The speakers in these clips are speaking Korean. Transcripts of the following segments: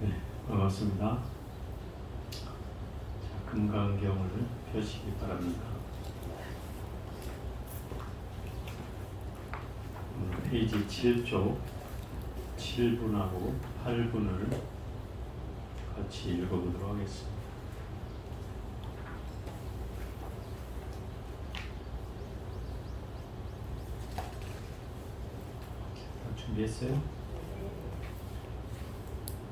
네, 반갑습니다. 자, 금강경을 펴시기 바랍니다. 페이지 7쪽 7분하고 8분을 같이 읽어보도록 하겠습니다. 준비했어요?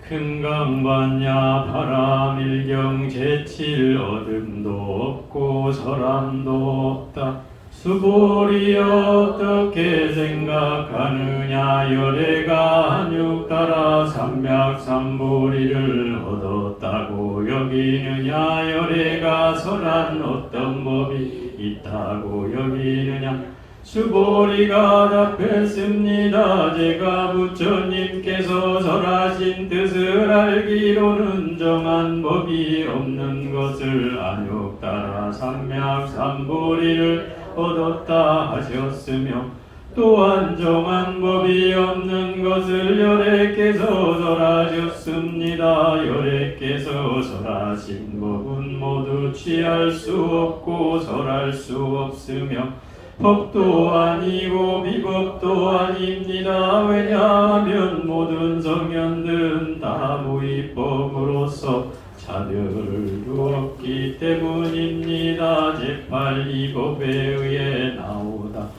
금강반야 바람일경 제칠 어둠도 없고 설함도 없다. 수볼이 어떻게 생각하느냐. 열애가 한육 따라 삼맥삼보리를 얻었다고 여기느냐. 열애가 설한 어떤 법이 있다고 여기느냐. 수보리가 답했습니다. 제가 부처님께서 설하신 뜻을 알기로는 정한 법이 없는 것을 안육 따라 삼맥삼보리를 얻었다 하셨으며, 또한 정한 법이 없는 것을 열애께서 설하셨습니다. 열애께서 설하신 법은 모두 취할 수 없고 설할 수 없으며 법도 아니고 비법도 아닙니다. 왜냐하면 모든 성현들은 다 무위법으로서 차별을 두었기 때문입니다. 제8이법에 의해 나오다.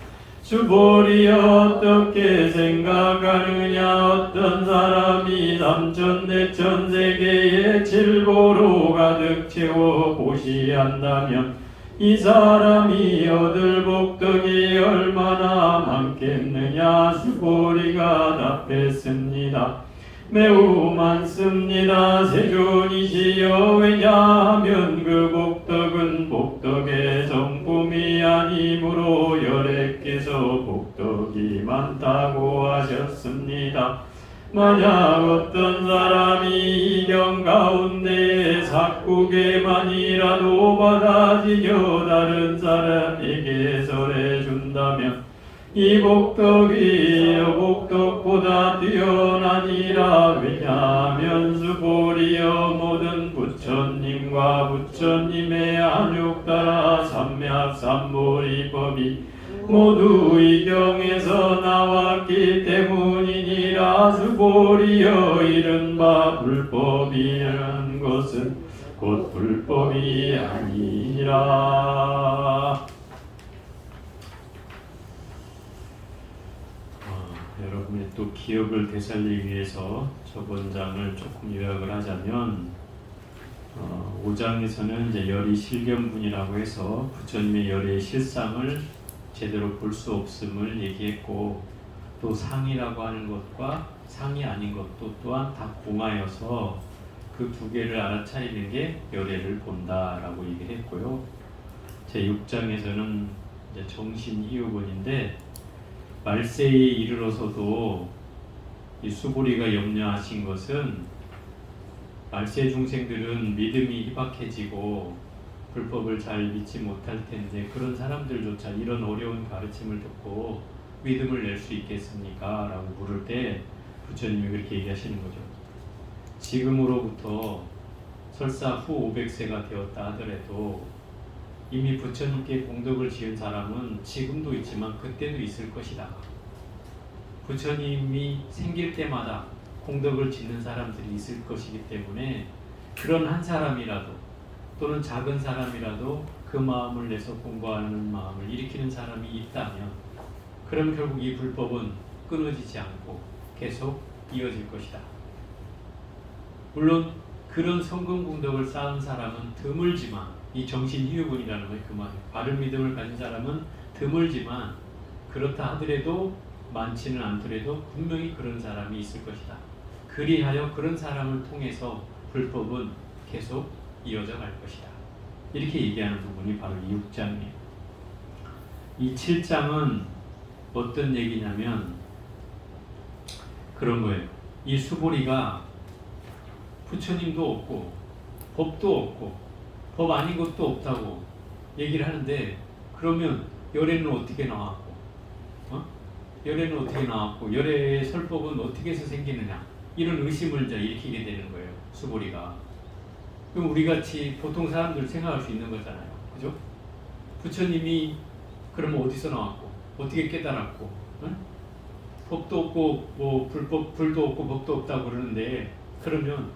수볼이 어떻게 생각하느냐. 어떤 사람이 삼천대천세계의 칠보로 가득 채워 보시한다면 이 사람이 얻을 복덕이 얼마나 많겠느냐. 수보리가 답했습니다. 매우 많습니다. 세존이시여. 왜냐하면 그 복덕은 복덕의 정품이 아니므로 열애께서 복덕이 많다고 하셨습니다. 만약 어떤 사람이 이경 가운데 삭국에만이라도 받아지겨 다른 사람에게 설해준다면 이 복덕이 복덕보다 뛰어나니라. 왜냐하면 수보리여 모든 부처님과 부처님의 안육 따라 삼맥삼보리법이 모두 이 경에서 나왔기 때문이니라. 수보리여 이른바 불법이라는 것은 곧 불법이 아니라. 여러분의 또 기억을 되살리기 위해서 저번 장을 조금 요약을 하자면, 5장에서는 이제 열의 실견분이라고 해서 부처님의 열의 실상을 제대로 볼 수 없음을 얘기했고, 또 상이라고 하는 것과 상이 아닌 것도 또한 다 공하여서 그 두 개를 알아차리는 게 열애를 본다라고 얘기했고요. 제 6장에서는 이제 정신이유분인데, 말세에 이르러서도 이 수보리가 염려하신 것은 말세 중생들은 믿음이 희박해지고 불법을 잘 믿지 못할 텐데 그런 사람들조차 이런 어려운 가르침을 듣고 믿음을 낼 수 있겠습니까? 라고 물을 때 부처님이 그렇게 얘기하시는 거죠. 지금으로부터 설사 후 500세가 되었다 하더라도 이미 부처님께 공덕을 지은 사람은 지금도 있지만 그때도 있을 것이다. 부처님이 생길 때마다 공덕을 짓는 사람들이 있을 것이기 때문에 그런 한 사람이라도 또는 작은 사람이라도 그 마음을 내서 공부하는 마음을 일으키는 사람이 있다면 그럼 결국 이 불법은 끊어지지 않고 계속 이어질 것이다. 물론 그런 성공 공덕을 쌓은 사람은 드물지만, 이 정신희유분이라는 게 그 말이에요. 바른 믿음을 가진 사람은 드물지만 그렇다 하더라도 많지는 않더라도 분명히 그런 사람이 있을 것이다. 그리하여 그런 사람을 통해서 불법은 계속 이어져 갈 것이다. 이렇게 얘기하는 부분이 바로 이 6장이에요. 이 7장은 어떤 얘기냐면 그런 거예요. 이 수보리가 부처님도 없고 법도 없고 법 아닌 것도 없다고 얘기를 하는데, 그러면 열애는 어떻게 나왔고, 열애는 어떻게 나왔고, 열애의 설법은 어떻게 해서 생기느냐? 이런 의심을 이제 일으키게 되는 거예요. 수보리가. 그럼 우리 같이 보통 사람들 생각할 수 있는 거잖아요. 그죠? 부처님이 그러면 어디서 나왔고 어떻게 깨달았고, 응? 법도 없고 뭐 불도 없고 법도 없다고 그러는데 그러면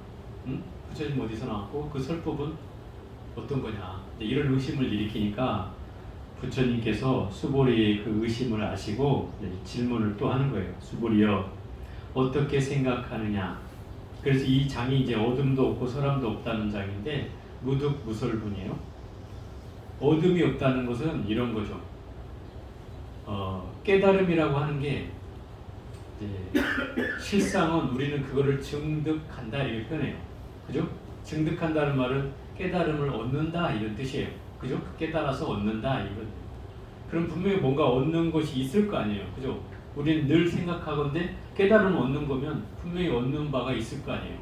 응? 부처님 어디서 나왔고 그 설법은 어떤 거냐, 이런 의심을 일으키니까 부처님께서 수보리의 그 의심을 아시고 질문을 또 하는 거예요. 수보리여, 어떻게 생각하느냐. 그래서 이 장이 이제 어둠도 없고 사람도 없다는 장인데 무득무설분이에요. 어둠이 없다는 것은 이런 거죠. 깨달음이라고 하는 게 이제 실상은 우리는 그거를 증득한다 이렇게 표현해요. 그죠? 증득한다는 말은 깨달음을 얻는다 이런 뜻이에요. 그죠? 깨달아서 얻는다 이런. 그럼 분명히 뭔가 얻는 것이 있을 거 아니에요. 그죠? 우리는 늘 생각하건대 깨달음 얻는 거면 분명히 얻는 바가 있을 거 아니에요.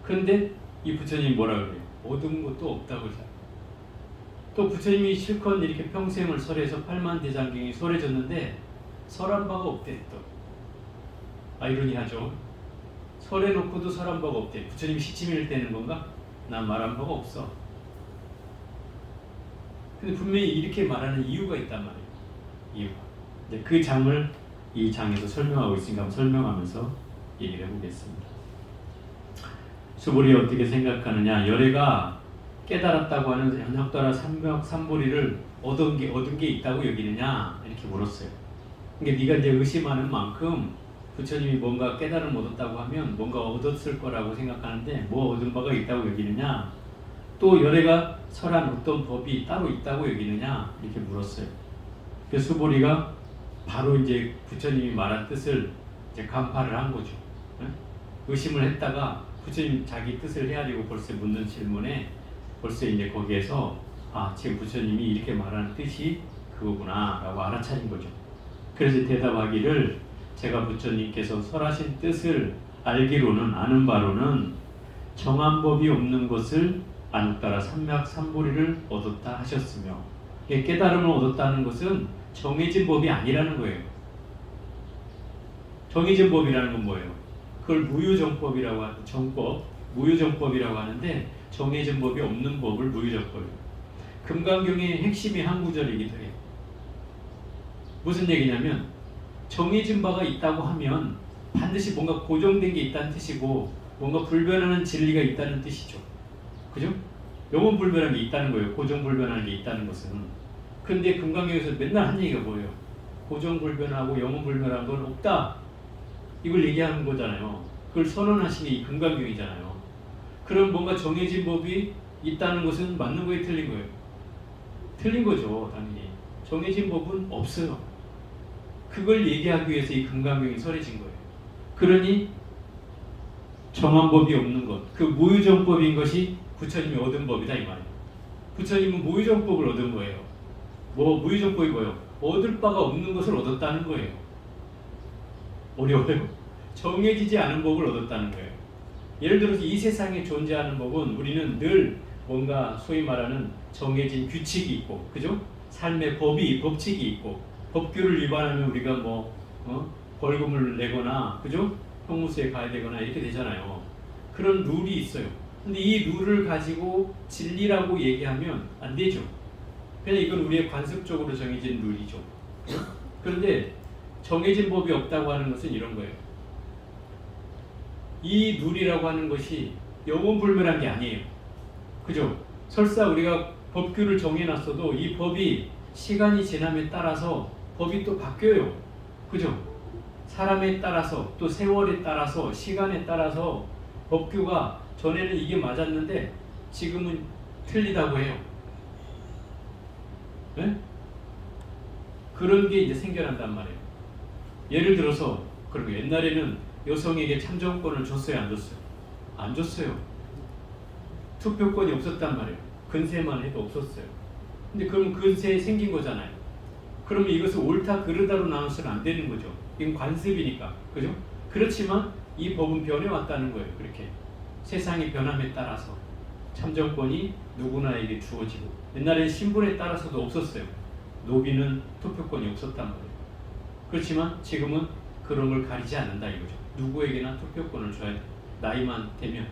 그런데 이 부처님이 뭐라 그래요? 얻은 것도 없다고 해요. 또 부처님이 실컷 이렇게 평생을 설해서 팔만대장경이 설해졌는데 설한 바가 없대 또. 아이러니하죠. 설해놓고도 설한 바가 없대. 부처님이 시치미를 떼는 건가? 난 말한 바가 없어. 근데 분명히 이렇게 말하는 이유가 있단 말이에요. 이유가. 이제 그 장을 이 장에서 설명하고 있으니까 한번 설명하면서 얘기를 해보겠습니다. 수보리 어떻게 생각하느냐? 열애가 깨달았다고 하는 현학도라 삼보리를 얻은 게 있다고 여기느냐? 이렇게 물었어요. 그러니까 네가 이제 의심하는 만큼 부처님이 뭔가 깨달음을 얻었다고 하면 뭔가 얻었을 거라고 생각하는데 뭐 얻은 바가 있다고 여기느냐? 또 열애가 설한 어떤 법이 따로 있다고 여기느냐? 이렇게 물었어요. 그 수보리가 바로 이제 부처님이 말한 뜻을 이제 간파를 한 거죠. 의심을 했다가 부처님 자기 뜻을 헤아리고 벌써 묻는 질문에 벌써 이제 거기에서 지금 부처님이 이렇게 말하는 뜻이 그거구나 라고 알아차린 거죠. 그래서 대답하기를 제가 부처님께서 설하신 뜻을 알기로는 아는 바로는 정한 법이 없는 것을 안따라 삼맥삼보리를 얻었다 하셨으며, 깨달음을 얻었다는 것은 정해진 법이 아니라는 거예요. 정해진 법이라는 건 뭐예요? 그걸 무유정법이라고 하는 정법, 무유정법이라고 하는데 정해진 법이 없는 법을 무유정법이에요. 금강경의 핵심이 한 구절이기도 해요. 무슨 얘기냐면 정해진 바가 있다고 하면 반드시 뭔가 고정된 게 있다는 뜻이고 뭔가 불변하는 진리가 있다는 뜻이죠. 그죠? 영원불변한 게 있다는 거예요. 고정불변하는 게 있다는 것은. 근데 금강경에서 맨날 한 얘기가 뭐예요? 고정불변하고 영원불변한 건 없다. 이걸 얘기하는 거잖아요. 그걸 선언하신 게 이 금강경이잖아요. 그럼 뭔가 정해진 법이 있다는 것은 맞는 거예요? 틀린 거예요? 틀린 거죠. 당연히. 정해진 법은 없어요. 그걸 얘기하기 위해서 이 금강경이 설해진 거예요. 그러니 정한 법이 없는 것, 그 무유정법인 것이 부처님이 얻은 법이다 이 말이에요. 부처님은 무유정법을 얻은 거예요. 뭐 무유정법이 뭐예요? 얻을 바가 없는 것을 얻었다는 거예요. 어려워요? 정해지지 않은 법을 얻었다는 거예요. 예를 들어서 이 세상에 존재하는 법은 우리는 늘 뭔가 소위 말하는 정해진 규칙이 있고, 그죠? 삶의 법칙이 있고, 법규를 위반하면 우리가 벌금을 내거나, 그죠? 형무소에 가야 되거나 이렇게 되잖아요. 그런 룰이 있어요. 근데 이 룰을 가지고 진리라고 얘기하면 안 되죠. 그냥 이건 우리의 관습적으로 정해진 룰이죠. 그런데 정해진 법이 없다고 하는 것은 이런 거예요. 이 룰이라고 하는 것이 영원불멸한 게 아니에요. 그죠? 설사 우리가 법규를 정해놨어도 이 법이 시간이 지남에 따라서 법이 또 바뀌어요. 그죠? 사람에 따라서 또 세월에 따라서 시간에 따라서 법규가 전에는 이게 맞았는데 지금은 틀리다고 해요. 네? 그런 게 이제 생겨난단 말이에요. 예를 들어서 그리고 옛날에는 여성에게 참정권을 줬어요, 안 줬어요? 안 줬어요. 투표권이 없었단 말이에요. 근세만 해도 없었어요. 근데 그럼 근세에 생긴 거잖아요. 그러면 이것을 옳다 그르다로 나눠서는 안 되는 거죠. 이건 관습이니까. 그죠? 그렇지만 이 법은 변해왔다는 거예요. 그렇게. 세상의 변함에 따라서 참정권이 누구나에게 주어지고, 옛날에는 신분에 따라서도 없었어요. 노비는 투표권이 없었단 말이에요. 그렇지만 지금은 그런 걸 가리지 않는다 이거죠. 누구에게나 투표권을 줘야 돼. 나이만 되면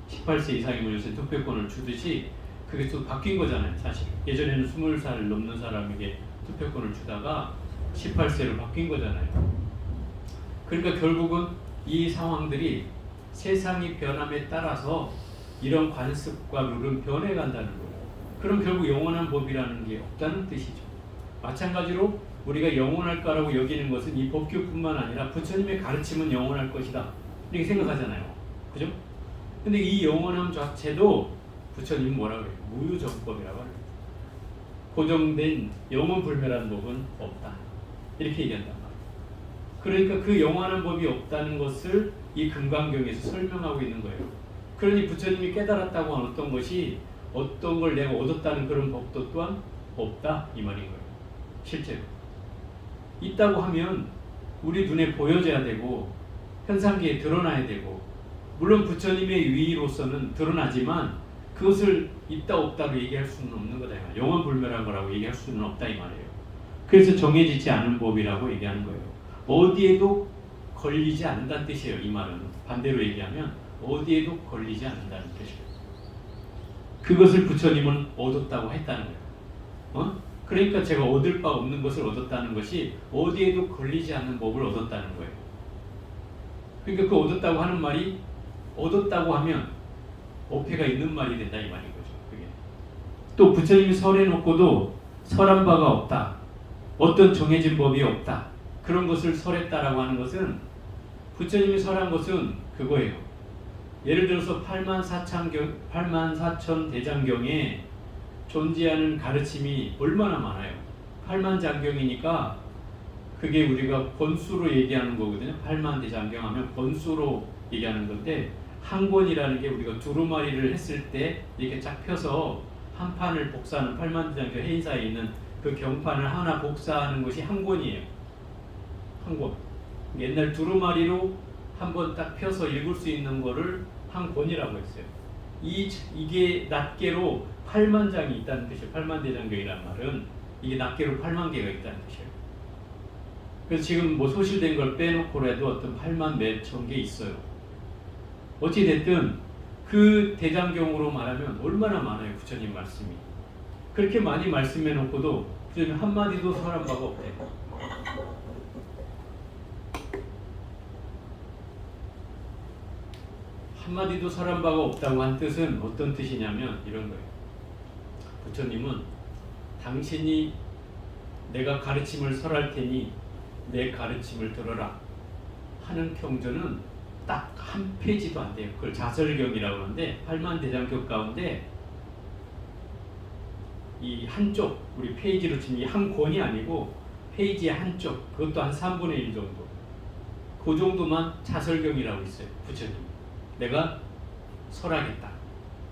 18세 이상이면 요새 투표권을 주듯이 그게 또 바뀐 거잖아요. 사실 예전에는 20살 넘는 사람에게 투표권을 주다가 18세로 바뀐 거잖아요. 그러니까 결국은 이 상황들이 세상이 변함에 따라서 이런 관습과 룰은 변해간다는 거예요. 그럼 결국 영원한 법이라는 게 없다는 뜻이죠. 마찬가지로 우리가 영원할 거라고 여기는 것은 이 법규뿐만 아니라 부처님의 가르침은 영원할 것이다 이렇게 생각하잖아요. 그죠? 근데 이 영원함 자체도 부처님은 뭐라고 해요? 무유정법이라고 해요. 고정된 영원불멸한 법은 없다 이렇게 얘기한단 말이에요. 그러니까 그 영원한 법이 없다는 것을 이 금강경에서 설명하고 있는 거예요. 그러니 부처님이 깨달았다고 하는 어떤 것이 어떤 걸 내가 얻었다는 그런 법도 또한 없다 이 말인 거예요. 실제로 있다고 하면 우리 눈에 보여져야 되고 현상계에 드러나야 되고, 물론 부처님의 위로서는 드러나지만 그것을 있다 없다로 얘기할 수는 없는 거다. 영원불멸한 거라고 얘기할 수는 없다 이 말이에요. 그래서 정해지지 않은 법이라고 얘기하는 거예요. 어디에도 걸리지 않는다는 뜻이에요. 이 말은 반대로 얘기하면 어디에도 걸리지 않는다는 뜻이에요. 그것을 부처님은 얻었다고 했다는 거예요. 그러니까 제가 얻을 바 없는 것을 얻었다는 것이 어디에도 걸리지 않는 법을 얻었다는 거예요. 그러니까 그 얻었다고 하는 말이 얻었다고 하면 어폐가 있는 말이 된다 이 말인 거죠. 그게. 또 부처님이 설해놓고도 설한 바가 없다. 어떤 정해진 법이 없다. 그런 것을 설했다라고 하는 것은 부처님이 설한 것은 그거예요. 예를 들어서 84,000 대장경에 존재하는 가르침이 얼마나 많아요. 8만장경이니까 그게 우리가 권수로 얘기하는 거거든요. 8만 대장경 하면 권수로 얘기하는 건데, 한 권이라는 게 우리가 두루마리를 했을 때 이렇게 쫙 펴서 한 판을 복사하는 8만 대장경 해인사에 있는 그 경판을 하나 복사하는 것이 한 권이에요. 한 권. 옛날 두루마리로 한번 딱 펴서 읽을 수 있는 거를 한 권이라고 했어요. 이게 낱개로 8만 장이 있다는 뜻이에요. 8만 대장경이란 말은 이게 낱개로 8만 개가 있다는 뜻이에요. 그래서 지금 뭐 소실된 걸 빼놓고라도 어떤 8만 몇천 개 있어요. 어찌됐든 그 대장경으로 말하면 얼마나 많아요. 부처님 말씀이. 그렇게 많이 말씀해 놓고도 부처님 한마디도 설한 바가 없대요. 한마디도 설한 바가 없다고 한 뜻은 어떤 뜻이냐면 이런 거예요. 부처님은 당신이 내가 가르침을 설할 테니 내 가르침을 들어라 하는 경전은 딱 한 페이지도 안 돼요. 그걸 자설경이라고 하는데 8만 대장경 가운데 이 한쪽, 우리 페이지로 치면 이 한 권이 아니고 페이지의 한쪽, 그것도 한 3분의 1 정도, 그 정도만 자설경이라고 있어요. 부처님 내가 설하겠다,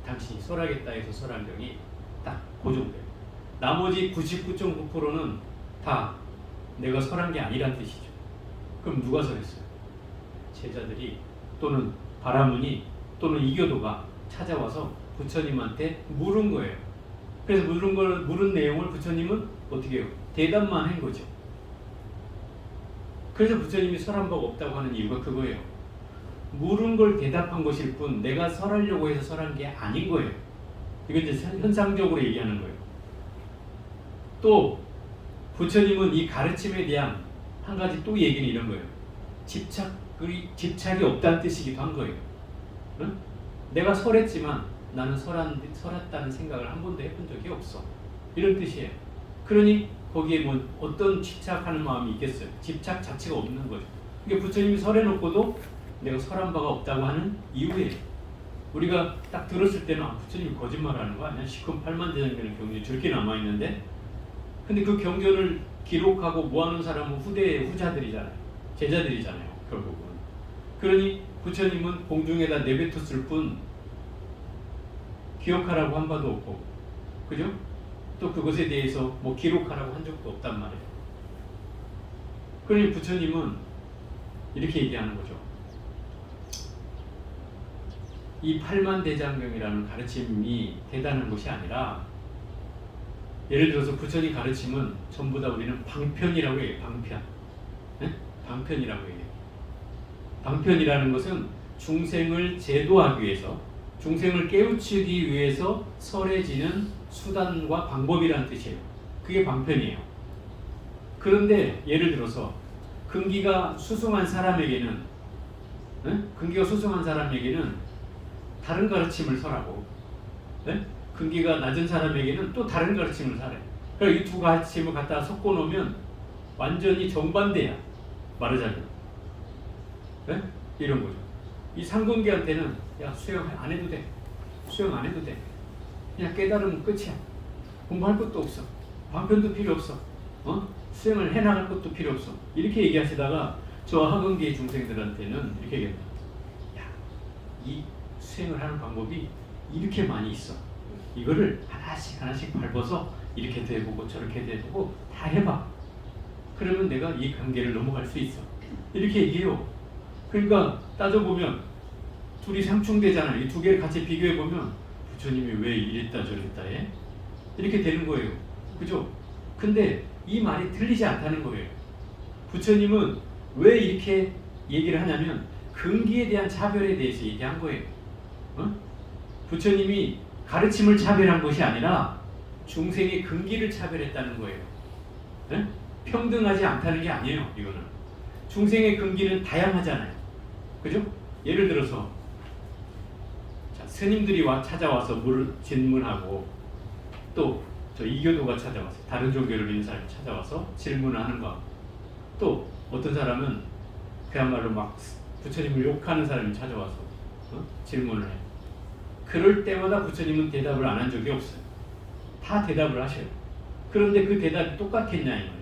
당신이 설하겠다 해서 설한 경이 딱 그 정도예요. 나머지 99.9%는 다 내가 설한 게 아니란 뜻이죠. 그럼 누가 설했어요? 제자들이 또는 바라문이 또는 이교도가 찾아와서 부처님한테 물은 거예요. 그래서 물은 내용을 부처님은 어떻게 해요? 대답만 한 거죠. 그래서 부처님이 설한 바가 없다고 하는 이유가 그거예요. 물은 걸 대답한 것일 뿐 내가 설하려고 해서 설한 게 아닌 거예요. 이건 이제 현상적으로 얘기하는 거예요. 또 부처님은 이 가르침에 대한 한 가지 또 얘기는 이런 거예요. 집착이 없다는 뜻이기도 한 거예요. 응? 내가 설했지만 나는 설했다는 생각을 한 번도 해본 적이 없어. 이런 뜻이에요. 그러니 거기에 뭐 어떤 집착하는 마음이 있겠어요. 집착 자체가 없는 거죠. 그러니까 부처님이 설해놓고도 내가 설한 바가 없다고 하는 이유예요. 우리가 딱 들었을 때는 부처님이 거짓말하는 거 아니야? 시큰 8만 대장경의 경전이 저렇게 남아있는데, 근데 그 경전을 기록하고 모아놓은 사람은 후자들이잖아요. 제자들이잖아요. 결국은. 그러니 부처님은 공중에다 내뱉었을 뿐 기억하라고 한 바도 없고, 그죠? 또 그것에 대해서 뭐 기록하라고 한 적도 없단 말이에요. 그러니 부처님은 이렇게 얘기하는 거죠. 이 8만 대장경이라는 가르침이 대단한 것이 아니라, 예를 들어서 부처님 가르침은 전부 다 우리는 방편이라고 해요. 방편. 네? 방편이라고 해요. 방편이라는 것은 중생을 제도하기 위해서, 중생을 깨우치기 위해서 설해지는 수단과 방법이라는 뜻이에요. 그게 방편이에요. 그런데 예를 들어서 근기가 수승한 사람에게는, 근기가 수승한 사람에게는 다른 가르침을 설하고, 근기가 낮은 사람에게는 또 다른 가르침을 설해. 그러니까 이 두 가르침을 갖다 섞어 놓으면 완전히 정반대야. 말하자면. 이런 거죠. 이 상근기한테는 야, 수영 안 해도 돼. 수영 안 해도 돼. 그냥 깨달으면 끝이야. 공부할 것도 없어. 방편도 필요 없어. 수행을 해나갈 것도 필요 없어. 이렇게 얘기하시다가 저 하근기 중생들한테는 이렇게 얘기합니다. 야, 이 수행을 하는 방법이 이렇게 많이 있어. 이거를 하나씩 하나씩 밟아서 이렇게도 해보고 저렇게도 해보고 다 해봐. 그러면 내가 이 관계를 넘어갈 수 있어. 이렇게 얘기해요. 그러니까 따져보면 둘이 상충되잖아요. 이 두 개를 같이 비교해보면 부처님이 왜 이랬다 저랬다 해? 이렇게 되는 거예요. 그죠? 근데 이 말이 틀리지 않다는 거예요. 부처님은 왜 이렇게 얘기를 하냐면 근기에 대한 차별에 대해서 얘기한 거예요. 부처님이 가르침을 차별한 것이 아니라 중생의 근기를 차별했다는 거예요. 평등하지 않다는 게 아니에요. 이거는 중생의 근기는 다양하잖아요. 그죠? 예를 들어서 자, 스님들이 찾아와서 질문하고 또 저 이교도가 찾아와서 다른 종교를 믿는 사람이 찾아와서 질문을 하는 거, 또 어떤 사람은 그야말로 막 부처님을 욕하는 사람이 찾아와서 질문을 해요. 그럴 때마다 부처님은 대답을 안 한 적이 없어요. 다 대답을 하셔요. 그런데 그 대답이 똑같겠냐 이 말이에요.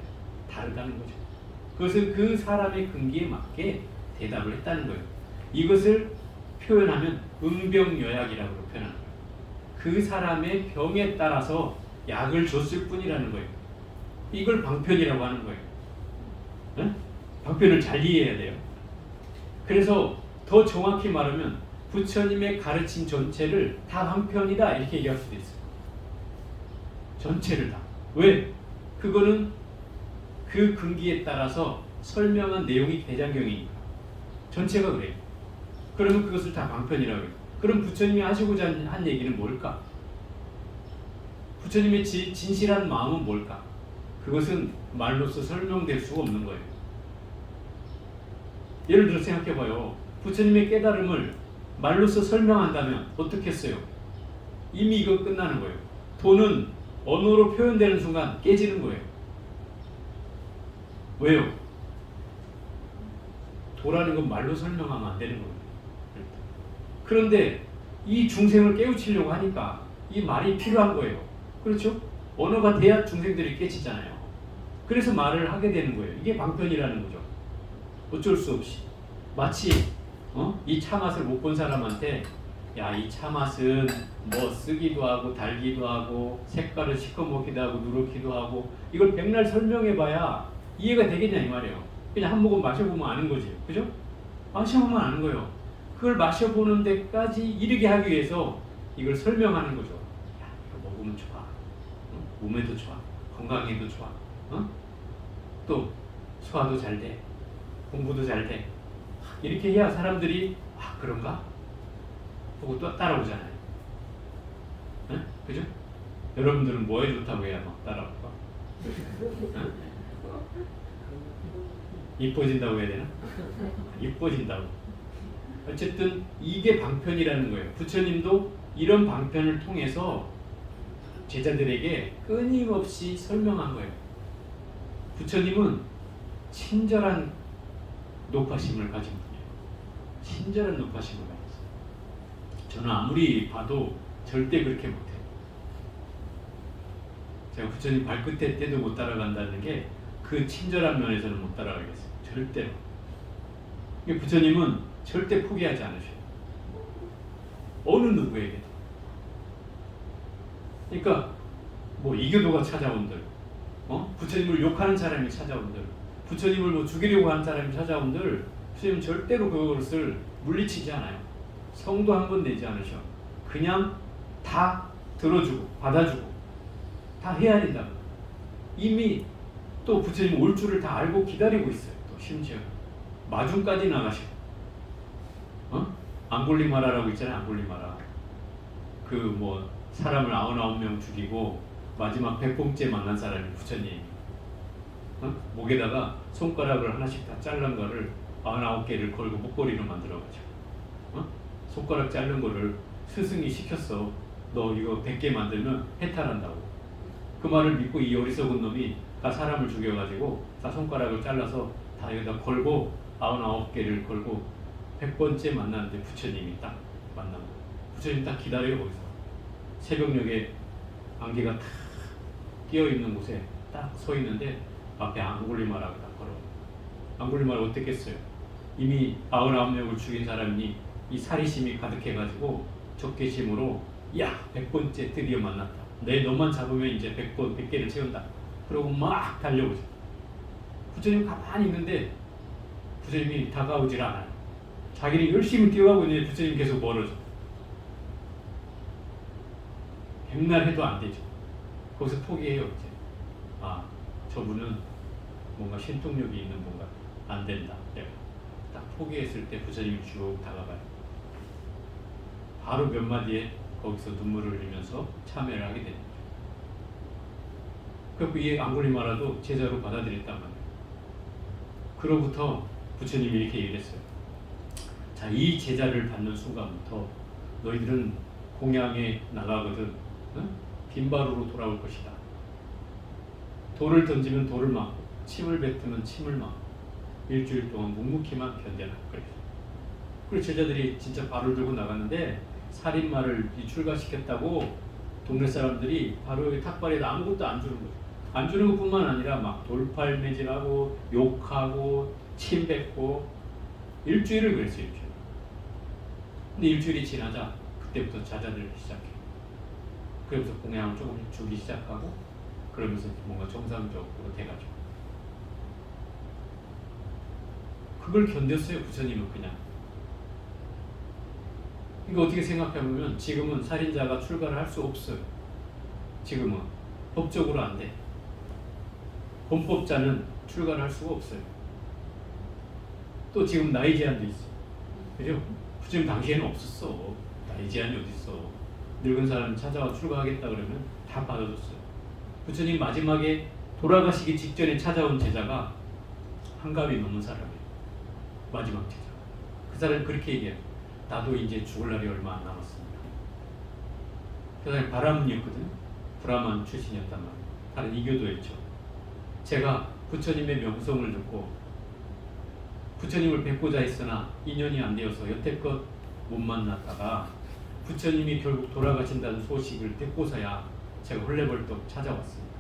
다르다는 거죠. 그것은 그 사람의 근기에 맞게 대답을 했다는 거예요. 이것을 표현하면 응병여약이라고 표현하는 거예요. 그 사람의 병에 따라서 약을 줬을 뿐이라는 거예요. 이걸 방편이라고 하는 거예요. 방편을 잘 이해해야 돼요. 그래서 더 정확히 말하면 부처님의 가르침 전체를 다 방편이다 이렇게 얘기할 수도 있어요. 전체를 다. 왜? 그거는 그 근기에 따라서 설명한 내용이 대장경이니까. 전체가 그래요. 그러면 그것을 다 방편이라고 해요. 그럼 부처님이 하시고자 한 얘기는 뭘까? 부처님의 진실한 마음은 뭘까? 그것은 말로서 설명될 수가 없는 거예요. 예를 들어 생각해봐요. 부처님의 깨달음을 말로서 설명한다면 어떻겠어요? 이미 이거 끝나는 거예요. 도는 언어로 표현되는 순간 깨지는 거예요. 왜요? 도라는 건 말로 설명하면 안 되는 거예요. 그런데 이 중생을 깨우치려고 하니까 이 말이 필요한 거예요. 그렇죠? 언어가 돼야 중생들이 깨치잖아요. 그래서 말을 하게 되는 거예요. 이게 방편이라는 거죠. 어쩔 수 없이. 마치 이 차 맛을 못 본 사람한테 야, 이 차 맛은 뭐 쓰기도 하고 달기도 하고 색깔을 시커멓기도 하고 누렇기도 하고 이걸 백날 설명해봐야 이해가 되겠냐 이 말이에요. 그냥 한 모금 마셔보면 아는 거지. 그죠? 마셔보면 아는 거예요. 그걸 마셔보는 데까지 이르게 하기 위해서 이걸 설명하는 거죠. 야, 이거 먹으면 좋아. 몸에도 좋아. 건강에도 좋아. 또 소화도 잘 돼. 공부도 잘 돼. 이렇게 해야 사람들이 아 그런가? 하고 또 따라오잖아요. 그죠? 여러분들은 뭐에 좋다고 해야 막 따라올까? 이뻐진다고 해야 되나? 이뻐진다고. 어쨌든 이게 방편이라는 거예요. 부처님도 이런 방편을 통해서 제자들에게 끊임없이 설명한 거예요. 부처님은 친절한 높아심을 가진 분이에요. 친절한 높아심을 가졌어요. 저는 아무리 봐도 절대 그렇게 못해요. 제가 부처님 발끝에 때도 못 따라간다는 게 그 친절한 면에서는 못 따라가겠어요. 절대로. 부처님은 절대 포기하지 않으셔요. 어느 누구에게도. 그러니까 뭐 이교도가 찾아온들, 부처님을 욕하는 사람이 찾아온들, 부처님을 뭐 죽이려고 하는 사람이 찾아온들, 부처님은 절대로 그것을 물리치지 않아요. 성도 한 번 내지 않으셔. 그냥 다 들어주고 받아주고 다 헤아린다. 이미 또 부처님 올 줄을 다 알고 기다리고 있어요. 또 심지어 마중까지 나가시고 앙골리마라라고 있잖아요. 앙골리마라. 그 뭐 사람을 99명 죽이고 마지막 100번째 만난 사람이 부처님. 목에다가 손가락을 하나씩 다 자른 거를 99개를 걸고 목걸이로 만들어가지고 손가락 자른 거를 스승이 시켰어. 너 이거 100개 만들면 해탈한다고. 그 말을 믿고 이 어리석은 놈이 다 사람을 죽여가지고 다 손가락을 잘라서 다 여기다 걸고 99개를 걸고 100번째 만났는데 부처님이 딱 만난 거예요. 부처님 딱 기다려요. 거기서 새벽녘에 안개가 탁 끼어있는 곳에 딱 서 있는데 앞에 앙골리마라가 딱 걸어. 앙골리마라 어땠겠어요? 이미 99명을 죽인 사람이 이 사리심이 가득해가지고 적개심으로 야 100번째 드디어 만났다. 내 너만 잡으면 이제 100번 100개를 채운다. 그러고 막 달려오죠. 부처님 가만히 있는데 부처님이 다가오질 않아요. 자기는 열심히 뛰어가고 있는데 부처님 계속 멀어져. 백날 해도 안 되죠. 거기서 포기해요. 이제. 아, 저분은 뭔가 신통력이 있는 뭔가 안 된다. 내가 딱 포기했을 때 부처님이 쭉 다가가요. 바로 몇 마디에 거기서 눈물을 흘리면서 참여를 하게 됩니다. 그래서 이 앙골리마라도 제자로 받아들였단 말이에요. 그로부터 부처님이 이렇게 얘기했어요. 자, 이 제자를 받는 순간부터 너희들은 공양에 나가거든 빈바루로 돌아올 것이다. 돌을 던지면 돌을 맞고 침을 뱉으면 침을 맞고 일주일 동안 묵묵히만 견뎌라. 그래서 제자들이 진짜 발을 들고 나갔는데 살인마를 출가시켰다고 동네 사람들이 바로 여기 탁발에다 아무것도 안 주는 거죠. 안 주는 것뿐만 아니라 막 돌팔매질하고 욕하고 침 뱉고 일주일을 그랬어요. 일주일. 근데 일주일이 지나자 그때부터 잦아들기 시작해요. 그러면서 공양을 조금씩 주기 시작하고 그러면서 뭔가 정상적으로 돼가지고 그걸 견뎠어요. 부처님은 그냥. 그러니까 어떻게 생각해보면 지금은 살인자가 출가를 할 수 없어요. 지금은 법적으로 안 돼. 범법자는 출가를 할 수가 없어요. 또 지금 나이 제한도 있어. 그죠? 부처님 당시에는 없었어. 나이 제한이 어디 있어. 늙은 사람 찾아와 출가하겠다 그러면 다 받아줬어요. 부처님 마지막에 돌아가시기 직전에 찾아온 제자가 한갑이 넘은 사람이에요. 마지막 제자. 그 사람이 그렇게 얘기해요. 나도 이제 죽을 날이 얼마 안 남았습니다. 그 사람이 바라문이었거든요. 브라만 출신이었단 말이에요. 다른 이교도였죠. 제가 부처님의 명성을 듣고 부처님을 뵙고자 했으나 인연이 안 되어서 여태껏 못 만났다가 부처님이 결국 돌아가신다는 소식을 듣고서야 제가 헐레벌떡 찾아왔습니다.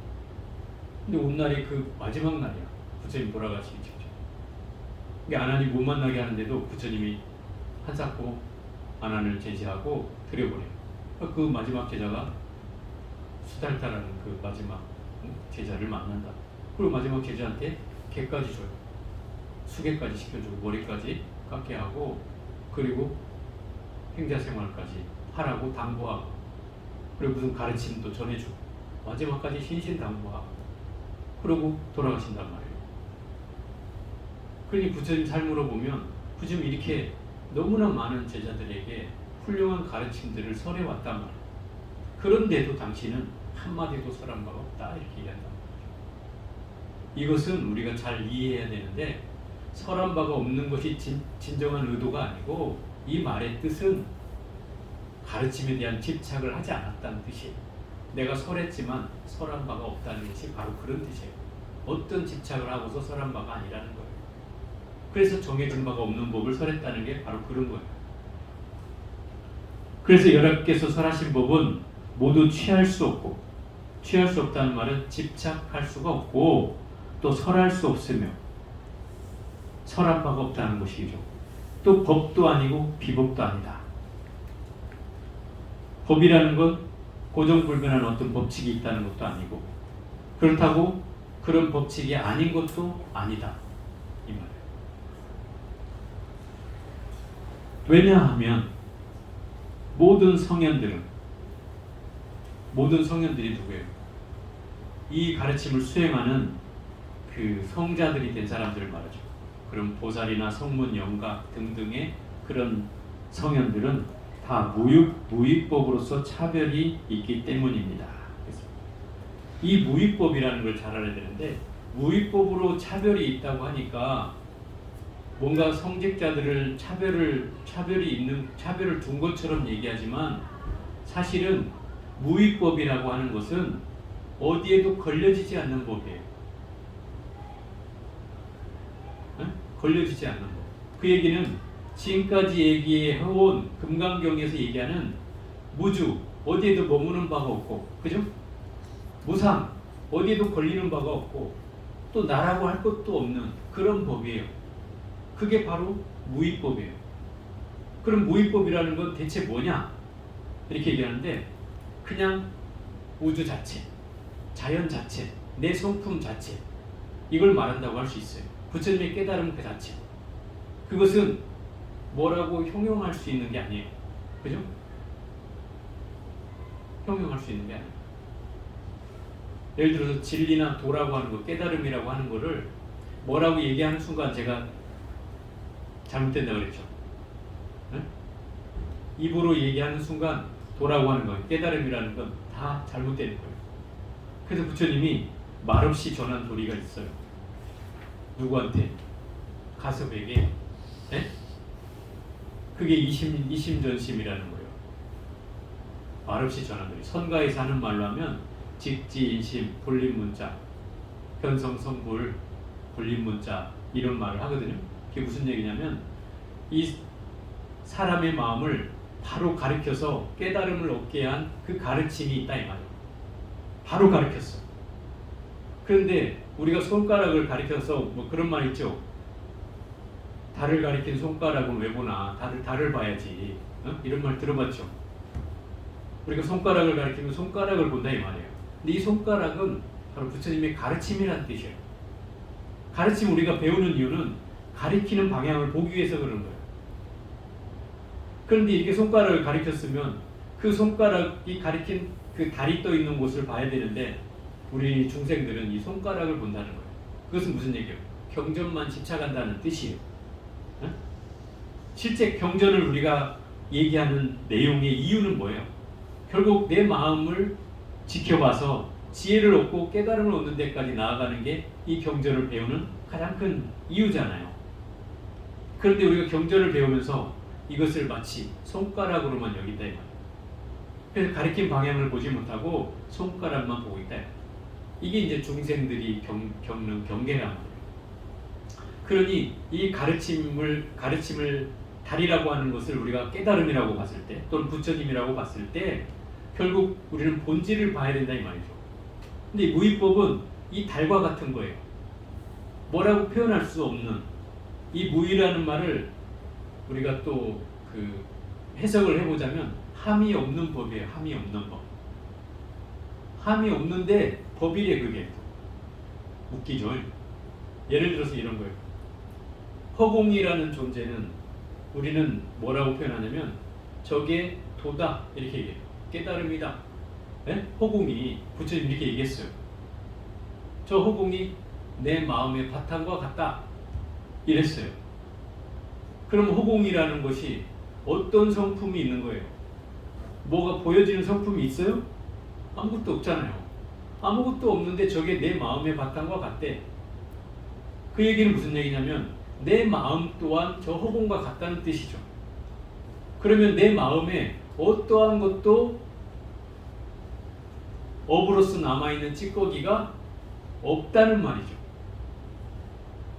근데 온 날이 그 마지막 날이야. 부처님 돌아가시기 직전. 아난이 못 만나게 하는데도 부처님이 한사코 아난을 제지하고 들여보내요. 그 마지막 제자가 수달타라는 그 마지막 제자를 만난다. 그리고 마지막 제자한테 개까지 줘요. 수개까지 시켜주고 머리까지 깎게 하고 그리고 행자생활까지 하라고 당부하고 그리고 무슨 가르침도 전해주고 마지막까지 신신당부하고 그러고 돌아가신단 말이에요. 그러니 부처님 삶으로 보면 부처님 이렇게 너무나 많은 제자들에게 훌륭한 가르침들을 설해왔단 말이에요. 그런데도 당신은 한마디도 설한 바가 없다 이렇게 얘기한단 말이에요. 이것은 우리가 잘 이해해야 되는데 설한 바가 없는 것이 진정한 의도가 아니고 이 말의 뜻은 가르침에 대한 집착을 하지 않았다는 뜻이에요. 내가 설했지만 설한 바가 없다는 것이 바로 그런 뜻이에요. 어떤 집착을 하고서 설한 바가 아니라는 거예요. 그래서 정해진 바가 없는 법을 설했다는 게 바로 그런 거예요. 그래서 여러분께서 설하신 법은 모두 취할 수 없고 취할 수 없다는 말은 집착할 수가 없고 또 설할 수 없으며 설한 바가 없다는 것이죠. 또 법도 아니고 비법도 아니다. 법이라는 건 고정불변한 어떤 법칙이 있다는 것도 아니고 그렇다고 그런 법칙이 아닌 것도 아니다. 이 말이에요. 왜냐하면 모든 성현들이 누구예요? 이 가르침을 수행하는 그 성자들이 된 사람들을 말하죠. 그럼 보살이나 성문, 영각 등등의 그런 성현들은 다 무위법으로서 차별이 있기 때문입니다. 그래서 이 무위법이라는 걸 잘 알아야 되는데, 무위법으로 차별이 있다고 하니까 뭔가 성직자들을 차별을 둔 것처럼 얘기하지만, 사실은 무위법이라고 하는 것은 어디에도 걸려지지 않는 법이에요. 걸려지지 않는 법. 그 얘기는 지금까지 얘기해온 금강경에서 얘기하는 무주, 어디에도 머무는 바가 없고, 그죠? 무상, 어디에도 걸리는 바가 없고, 또 나라고 할 것도 없는 그런 법이에요. 그게 바로 무위법이에요. 그럼 무위법이라는 건 대체 뭐냐? 이렇게 얘기하는데, 그냥 우주 자체, 자연 자체, 내 성품 자체, 이걸 말한다고 할 수 있어요. 부처님의 깨달음 그 자체. 그것은 뭐라고 형용할 수 있는 게 아니에요. 그죠? 형용할 수 있는 게 아니에요. 예를 들어서 진리나 도라고 하는 거, 깨달음이라고 하는 거를 뭐라고 얘기하는 순간 제가 잘못된다고 그랬죠. 네? 입으로 얘기하는 순간 도라고 하는 거, 깨달음이라는 건 다 잘못되는 거예요. 그래서 부처님이 말없이 전한 도리가 있어요. 누구한테? 가섭에게. 네? 그게 이심전심이라는 거예요. 말없이 전한 도리. 선가에서 하는 말로 하면 직지인심, 본린문자, 현성성불, 본린문자, 이런 말을 하거든요. 그게 무슨 얘기냐면, 이 사람의 마음을 바로 가르쳐서 깨달음을 얻게 한 그 가르침이 있다 이 말이에요. 바로 가르쳤어. 그런데 우리가 손가락을 가리켜서 뭐 그런 말 있죠. 달을 가리킨 손가락은 왜 보나? 달을 봐야지. 이런 말 들어봤죠. 우리가 손가락을 가리키면 손가락을 본다 이 말이에요. 근데 이 손가락은 바로 부처님의 가르침이라는 뜻이에요. 가르침 우리가 배우는 이유는 가리키는 방향을 보기 위해서 그런 거예요. 그런데 이렇게 손가락을 가리켰으면 그 손가락이 가리킨 그 달이 떠 있는 곳을 봐야 되는데, 우리 중생들은 이 손가락을 본다는 거예요. 그것은 무슨 얘기예요? 경전만 집착한다는 뜻이에요. 실제 경전을 우리가 얘기하는 내용의 이유는 뭐예요? 결국 내 마음을 지켜봐서 지혜를 얻고 깨달음을 얻는 데까지 나아가는 게 이 경전을 배우는 가장 큰 이유잖아요. 그런데 우리가 경전을 배우면서 이것을 마치 손가락으로만 여긴다 이 말이에요. 그래서 가리킨 방향을 보지 못하고 손가락만 보고 있다. 이게 이제 중생들이 겪는 경계란 말이에요. 그러니 이 가르침을 달이라고 하는 것을 우리가 깨달음이라고 봤을 때, 또는 부처님이라고 봤을 때, 결국 우리는 본질을 봐야 된다 이 말이죠. 근데 이 무위법은 이 달과 같은 거예요. 뭐라고 표현할 수 없는 이 무위라는 말을 우리가 또 그 해석을 해보자면 함이 없는 법이에요. 함이 없는 법. 함이 없는데 법이래. 그게 웃기죠. 예를 들어서 이런 거예요. 허공이라는 존재는 우리는 뭐라고 표현하냐면 저게 도다 이렇게 얘기해요. 깨달음이다. 네? 허공이 부처님 이렇게 얘기했어요. 저 허공이 내 마음의 바탕과 같다 이랬어요. 그럼 허공이라는 것이 어떤 성품이 있는 거예요? 뭐가 보여지는 성품이 있어요? 아무것도 없잖아요. 아무것도 없는데 저게 내 마음의 바탕과 같대. 그 얘기는 무슨 얘기냐면 내 마음 또한 저 허공과 같다는 뜻이죠. 그러면 내 마음에 어떠한 것도 업으로서 남아있는 찌꺼기가 없다는 말이죠.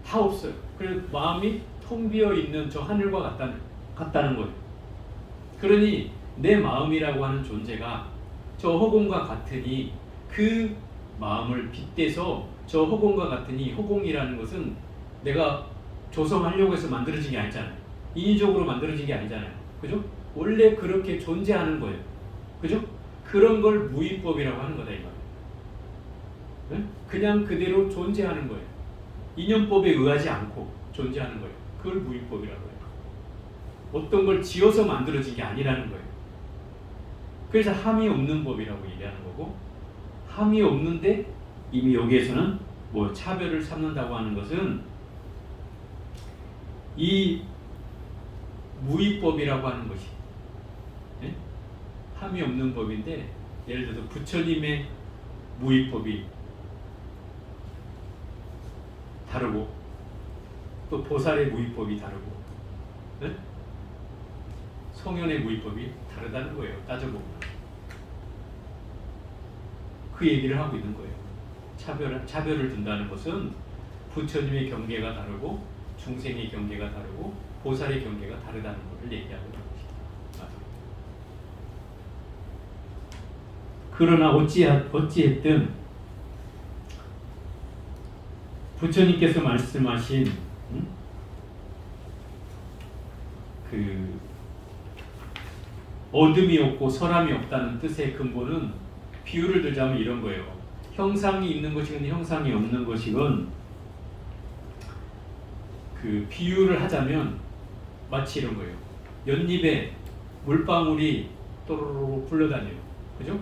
다 없어요. 그래서 마음이 텅 비어 있는 저 하늘과 같다는 거예요. 그러니 내 마음이라고 하는 존재가 저 허공과 같으니 그 마음을 빗대서 저 허공과 같으니, 허공이라는 것은 내가 조성하려고 해서 만들어진 게 아니잖아요. 인위적으로 만들어진 게 아니잖아요. 그죠? 원래 그렇게 존재하는 거예요. 그죠? 그런 걸 무위법이라고 하는 거다 이 말이에요. 네? 그냥 그대로 존재하는 거예요. 인연법에 의하지 않고 존재하는 거예요. 그걸 무위법이라고 해요. 어떤 걸 지어서 만들어진 게 아니라는 거예요. 그래서 함이 없는 법이라고 얘기하는 거고, 함이 없는데 이미 여기에서는 뭐 차별을 삼는다고 하는 것은 이 무위법이라고 하는 것이, 예? 함이 없는 법인데, 예를 들어서 부처님의 무위법이 다르고 또 보살의 무위법이 다르고, 예? 성현의 무위법이 다르다는 거예요. 따져보면 그 얘기를 하고 있는 거예요. 차별을 둔다는 것은 부처님의 경계가 다르고 중생의 경계가 다르고 보살의 경계가 다르다는 것을 얘기하고 있는 것이다. 그러나 어찌했든 부처님께서 말씀하신 그 어둠이 없고 설함이 없다는 뜻의 근본은 비유를 들자면 이런 거예요. 형상이 있는 것이건 형상이 없는 것이건 그 비유를 하자면 마치 이런 거예요. 연잎에 물방울이 또로록 굴러다녀요. 그죠?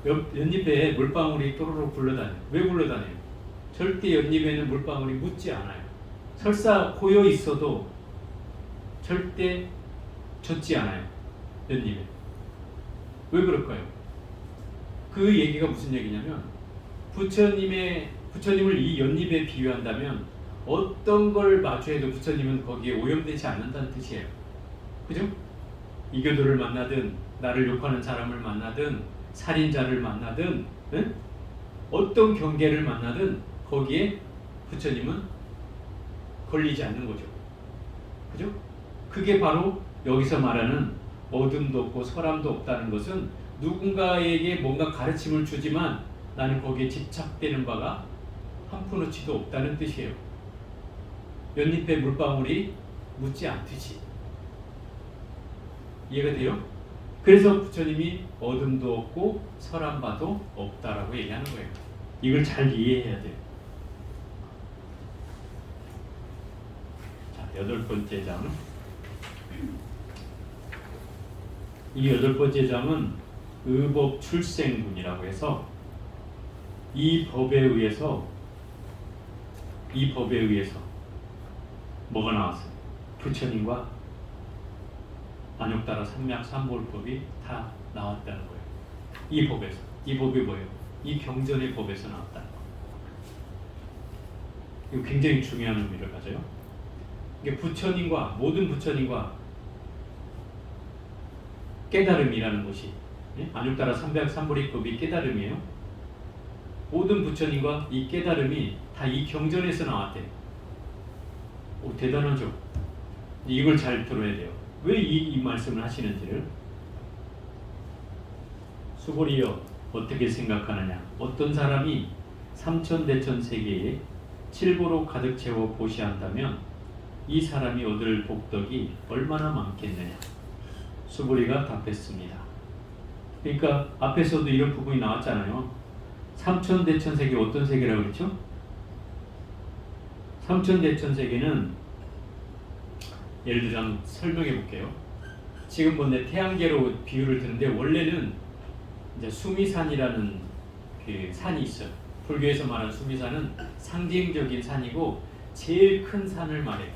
연잎에 물방울이 또로록 굴러다녀요. 왜 굴러다녀요? 절대 연잎에는 물방울이 묻지 않아요. 설사 고여 있어도 절대 젖지 않아요. 연잎에. 왜 그럴까요? 그 얘기가 무슨 얘기냐면 부처님을 이 연잎에 비유한다면 어떤 걸 마주해도 부처님은 거기에 오염되지 않는다는 뜻이에요. 그죠? 이교도를 만나든 나를 욕하는 사람을 만나든 살인자를 만나든 응? 어떤 경계를 만나든 거기에 부처님은 걸리지 않는 거죠. 그죠? 그게 바로 여기서 말하는 어둠도 없고 설함도 없다는 것은 누군가에게 뭔가 가르침을 주지만 나는 거기에 집착되는 바가 한 푼어치도 없다는 뜻이에요. 연잎에 물방울이 묻지 않듯이. 이해가 돼요? 그래서 부처님이 어둠도 없고 설한 바도 없다라고 얘기하는 거예요. 이걸 잘 이해해야 돼요. 자, 8번째 장. 이 8번째 장은 의법 출생문이라고 해서 이 법에 의해서 뭐가 나왔어요? 부처님과 안욕따라 삼맥삼볼법이 다 나왔다는 거예요. 이 법에서. 이 법이 뭐예요? 이 경전의 법에서 나왔다는 거예요. 이거 굉장히 중요한 의미를 가져요. 이게 부처님과 모든 부처님과 깨달음이라는 것이, 안욕따라 삼백삼보리법이 깨달음이에요. 모든 부처님과 이 깨달음이 다 이 경전에서 나왔대요. 오, 대단하죠? 이걸 잘 들어야 돼요. 왜 이 말씀을 하시는지를. 수보리여 어떻게 생각하느냐? 어떤 사람이 삼천대천 세계에 칠보로 가득 채워 보시한다면 이 사람이 얻을 복덕이 얼마나 많겠느냐? 수보리가 답했습니다. 그러니까 앞에서도 이런 부분이 나왔잖아요. 삼천대천 세계 어떤 세계라고 그랬죠? 삼천대천 세계는 예를 들어 한번 설명해 볼게요. 지금 본래 태양계로 비유를 드는데 원래는 이제 수미산이라는 그 산이 있어요. 불교에서 말하는 수미산은 상징적인 산이고 제일 큰 산을 말해요.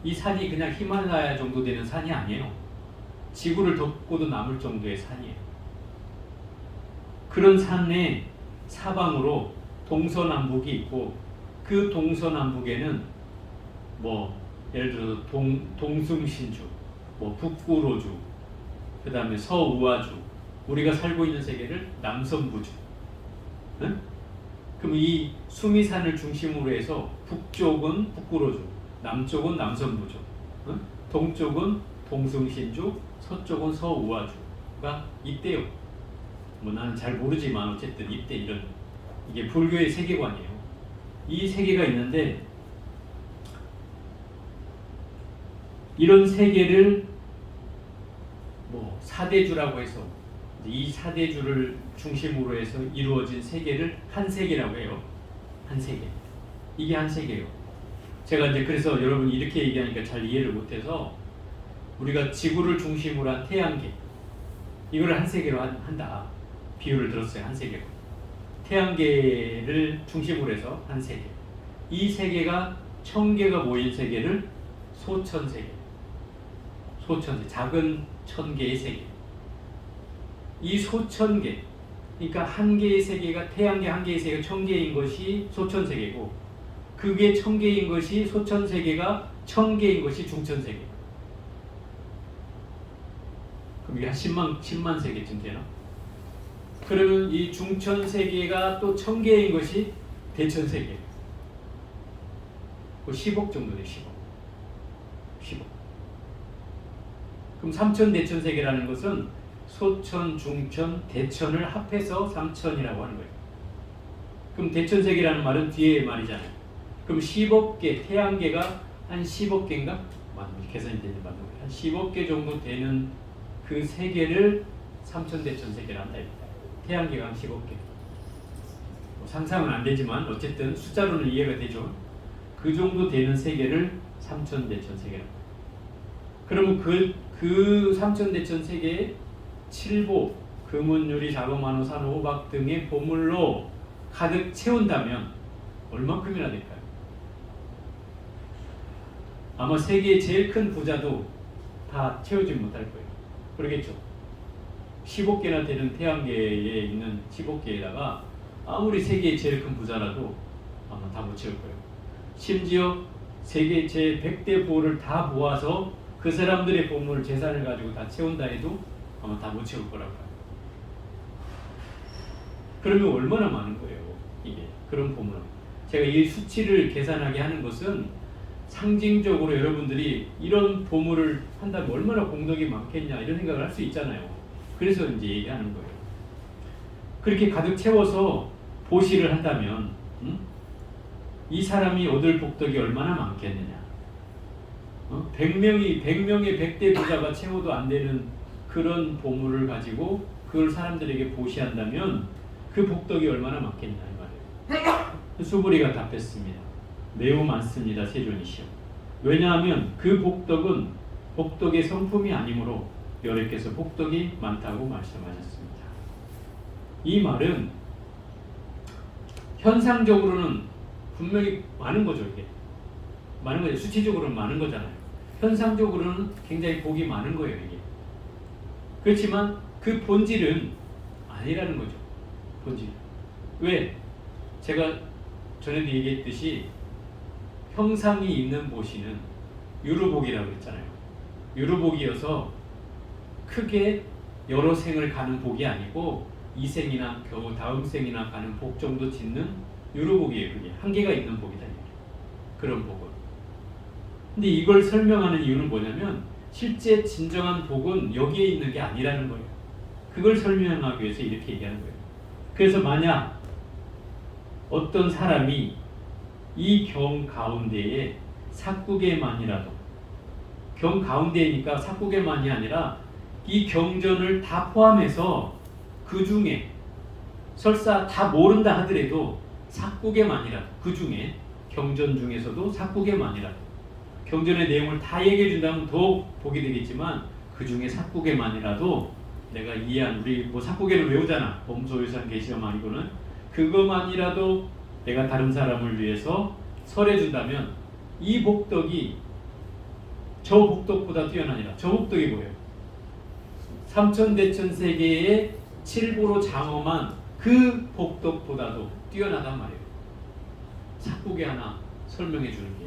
이 산이 그냥 히말라야 정도 되는 산이 아니에요. 지구를 덮고도 남을 정도의 산이에요. 그런 산의 사방으로 동서남북이 있고 그 동서남북에는 뭐 예를 들어서 동숭신주, 뭐 북구로주, 그 다음에 서우아주, 우리가 살고 있는 세계를 남선부주. 응? 그럼 이 수미산을 중심으로 해서 북쪽은 북구로주, 남쪽은 남선부주, 응? 동쪽은 동숭신주, 서쪽은 서우아주가 있대요. 뭐 나는 잘 모르지만 어쨌든 이때 이게 불교의 세계관이에요. 이 세계가 있는데 이런 세계를 뭐 사대주라고 해서 이 사대주를 중심으로 해서 이루어진 세계를 한 세계라고 해요. 한 세계. 이게 한 세계예요. 제가 이제 그래서 여러분이 이렇게 얘기하니까 잘 이해를 못해서 우리가 지구를 중심으로 한 태양계 이걸 한 세계로 한다. 비유를 들었어요. 한 세계로. 태양계를 중심으로 해서 한 세계. 이 세계가 천계가 모인 세계를 소천세계. 소천세, 작은 천개의 세계. 이 소천개, 그러니까 한 개의 세계가 태양계 한 개의 세계가 천개인 것이 소천세계고, 그게 천개인 것이 소천세계가 천개인 것이 중천세계. 그럼 이게 한 10만 세계쯤 되나? 그러면 이 중천세계가 또 천개인 것이 대천세계. 10억 정도 돼, 10억. 그럼 삼천대천세계라는 것은 소천, 중천, 대천을 합해서 삼천이라고 하는 거예요. 그럼 대천세계라는 말은 뒤에 말이잖아요. 그럼 10억 개, 태양계가 한 10억 개인가? 계산이 되는 맞는 거예요. 한 10억 개 정도 되는 그 세계를 삼천대천세계라 한다. 태양계가 한 10억 개. 상상은 안 되지만 어쨌든 숫자로는 이해가 되죠. 그 정도 되는 세계를 삼천대천세계라. 그러면 그 삼천대천세계에 칠보, 금은, 유리, 자금, 한호, 산호, 호박 등의 보물로 가득 채운다면 얼마큼이나 될까요? 아마 세계의 제일 큰 부자도 다 채우지 못할 거예요. 그러겠죠. 15개나 되는 태양계에 있는 15개에다가 아무리 세계의 제일 큰 부자라도 아마 다 못 채울 거예요. 심지어 세계 제 100대 부호를 다 모아서 그 사람들의 보물, 재산을 가지고 다 채운다 해도 아마 다 못 채울 거라고 봐요. 그러면 얼마나 많은 거예요, 이게. 그런 보물은. 제가 이 수치를 계산하게 하는 것은 상징적으로 여러분들이 이런 보물을 한다면 얼마나 공덕이 많겠냐 이런 생각을 할 수 있잖아요. 그래서 이제 얘기하는 거예요. 그렇게 가득 채워서 보시를 한다면 이 사람이 얻을 복덕이 얼마나 많겠느냐. 100명의 100대 부자가 채워도 안 되는 그런 보물을 가지고 그걸 사람들에게 보시한다면 그 복덕이 얼마나 많겠냐 이 말이에요. 수부리가 답했습니다. 매우 많습니다, 세존이시여. 왜냐하면 그 복덕은 복덕의 성품이 아니므로 여러께서 복덕이 많다고 말씀하셨습니다. 이 말은 현상적으로는 분명히 많은 거죠. 이게 많은 거죠. 수치적으로는 많은 거잖아요. 현상적으로는 굉장히 복이 많은 거예요. 이게. 그렇지만 그 본질은 아니라는 거죠. 본질. 왜? 제가 전에도 얘기했듯이 형상이 있는 보시는 유루복이라고 했잖아요. 유루복이어서 크게 여러 생을 가는 복이 아니고 이 생이나 겨우 다음 생이나 가는 복 정도 짓는 유루복이에요. 그게 한계가 있는 복이다. 그런 복은. 근데 이걸 설명하는 이유는 뭐냐면 실제 진정한 복은 여기에 있는 게 아니라는 거예요. 그걸 설명하기 위해서 이렇게 얘기하는 거예요. 그래서 만약 어떤 사람이 이 경 가운데에 삭구계만이라도, 경 가운데니까 삭구계만이 아니라 이 경전을 다 포함해서 그 중에 설사 다 모른다 하더라도 삭구계만이라도, 그 중에 경전 중에서도 삭구계만이라도 경전의 내용을 다 얘기해 준다면 더 복이 되겠지만 그 중에 삭구계만이라도 내가 이해한, 우리 뭐 삭구계를 외우잖아. 범소유산 계시엄 아니고는 그것만이라도 내가 다른 사람을 위해서 설해준다면 이 복덕이 저 복덕보다 뛰어나니라. 저 복덕이 뭐예요? 삼천대천세계의 칠보로 장엄한 그 복덕보다도 뛰어나단 말이에요. 삭구계 하나 설명해 주는 게.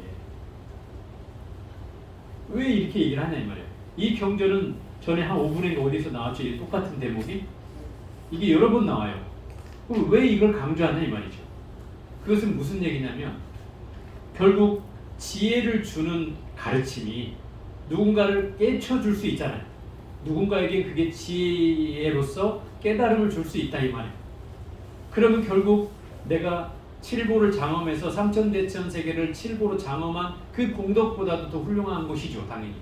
왜 이렇게 얘기를 하냐 이 말이에요. 이 경전은 전에 한 5분에 어디서 나왔죠? 이 똑같은 대목이? 이게 여러 번 나와요. 그럼 왜 이걸 강조하냐 이 말이죠. 그것은 무슨 얘기냐면 결국 지혜를 주는 가르침이 누군가를 깨쳐줄 수 있잖아요. 누군가에게 그게 지혜로서 깨달음을 줄 수 있다 이 말이에요. 그러면 결국 내가 칠보를 장엄해서 삼천대천 세계를 칠보로 장엄한 그 공덕보다도 더 훌륭한 것이죠. 당연히.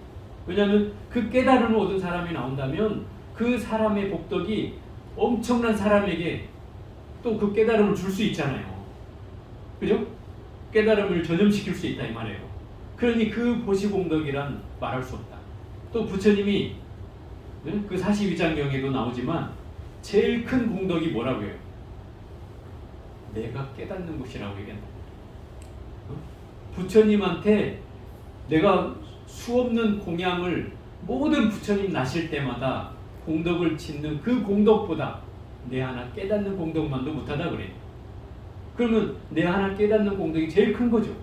왜냐하면 그 깨달음을 얻은 사람이 나온다면 그 사람의 복덕이 엄청난 사람에게 또 그 깨달음을 줄 수 있잖아요. 그죠? 깨달음을 전염시킬 수 있다 이 말이에요. 그러니 그 보시공덕이란 말할 수 없다. 또 부처님이 그 42장경에도 나오지만 제일 큰 공덕이 뭐라고 해요? 내가 깨닫는 것이라고 얘기한다. 부처님한테 내가 수없는 공양을 모든 부처님 나실 때마다 공덕을 짓는 그 공덕보다 내 하나 깨닫는 공덕만도 못하다 그래요. 그러면 내 하나 깨닫는 공덕이 제일 큰 거죠.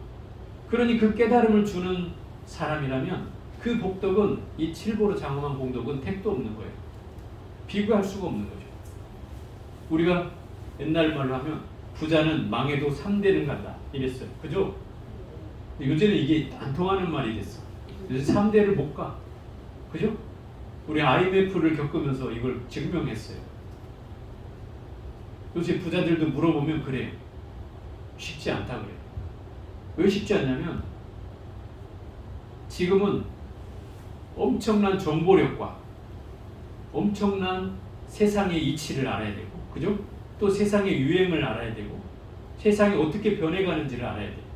그러니 그 깨달음을 주는 사람이라면 그 복덕은 이 칠보로 장엄한 공덕은 택도 없는 거예요. 비교할 수가 없는 거죠. 우리가 옛날 말로 하면 부자는 망해도 3대는 간다 이랬어요. 그죠? 요새는 이게 안 통하는 말이 됐어. 요새 3대를 못 가. 그죠? 우리 IMF를 겪으면서 이걸 증명했어요. 요새 부자들도 물어보면 그래요. 쉽지 않다 그래요. 왜 쉽지 않냐면 지금은 엄청난 정보력과 엄청난 세상의 이치를 알아야 되고, 그죠? 또 세상의 유행을 알아야 되고, 세상이 어떻게 변해가는지를 알아야 돼요.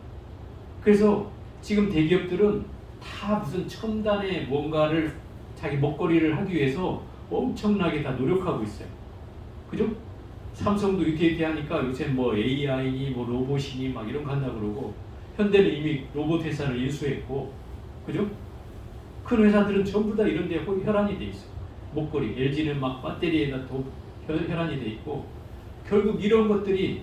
그래서 지금 대기업들은 다 무슨 첨단의 뭔가를 자기 먹거리를 하기 위해서 엄청나게 다 노력하고 있어요. 그죠? 삼성도 이렇게 하니까 요새 뭐 AI니 뭐 로봇이니 막 이런 거 한다고 그러고, 현대는 이미 로봇 회사를 인수했고, 그죠? 큰 회사들은 전부 다 이런 데 혈안이 돼 있어요. 목걸이, LG는 막 배터리에다 혈안이 돼 있고, 결국 이런 것들이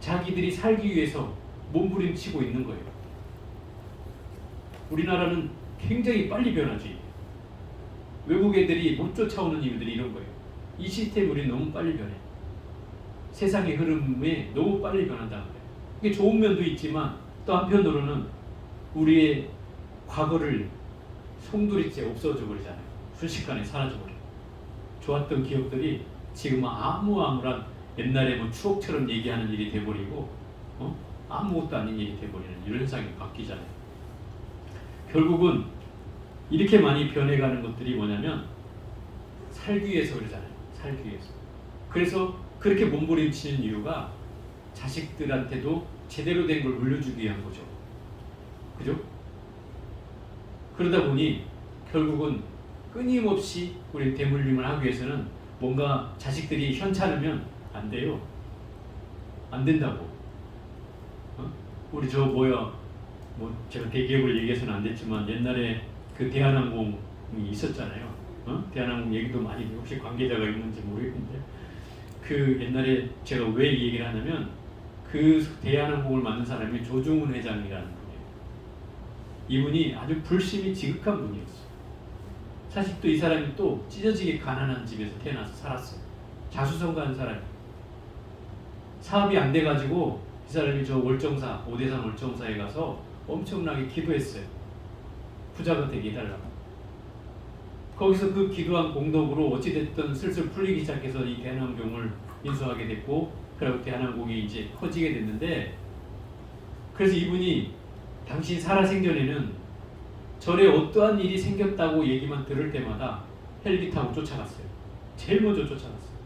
자기들이 살기 위해서 몸부림치고 있는 거예요. 우리나라는 굉장히 빨리 변하지. 외국 애들이 못 쫓아오는 이유들이 이런 거예요. 이 시스템 우리 너무 빨리 변해. 세상의 흐름에 너무 빨리 변한다는 거예요. 이게 좋은 면도 있지만 또 한편으로는 우리의 과거를 송두리째 없어져 버리잖아요. 순식간에 사라져 버려. 좋았던 기억들이 지금은 아무런 옛날에 뭐 추억처럼 얘기하는 일이 돼버리고, 아무것도 아닌 일이 돼버리는 이런 현상이 바뀌잖아요. 결국은 이렇게 많이 변해가는 것들이 뭐냐면 살기 위해서 그러잖아요. 살기 위해서. 그래서 그렇게 몸부림치는 이유가 자식들한테도 제대로 된 걸 물려주기 위한 거죠. 그죠? 그러다 보니 결국은 끊임없이 우리 대물림을 하기 위해서는 뭔가 자식들이 현찮으면 안 돼요. 안 된다고. 우리 뭐 제가 대기업을 얘기해서는 안 됐지만 옛날에 그 대한항공이 있었잖아요. 대한항공 얘기도 많이 혹시 관계자가 있는지 모르겠는데, 그 옛날에 제가 왜 이 얘기를 하냐면 그 대한항공을 만든 사람이 조중훈 회장이라는 분이에요. 이분이 아주 불심이 지극한 분이었어요. 사실 또 이 사람이 또 찢어지게 가난한 집에서 태어나서 살았어요. 자수성가한 사람이. 사업이 안 돼가지고 이 사람이 저 월정사, 오대산 월정사에 가서 엄청나게 기도했어요. 부자가 되게 해달라고. 거기서 그 기도한 공덕으로 어찌됐든 슬슬 풀리기 시작해서 이 대한항공을 인수하게 됐고, 그리고 대한항공이 이제 커지게 됐는데, 그래서 이분이 당시 살아생전에는 절에 어떠한 일이 생겼다고 얘기만 들을 때마다 헬기 타고 쫓아갔어요. 제일 먼저 쫓아갔어요.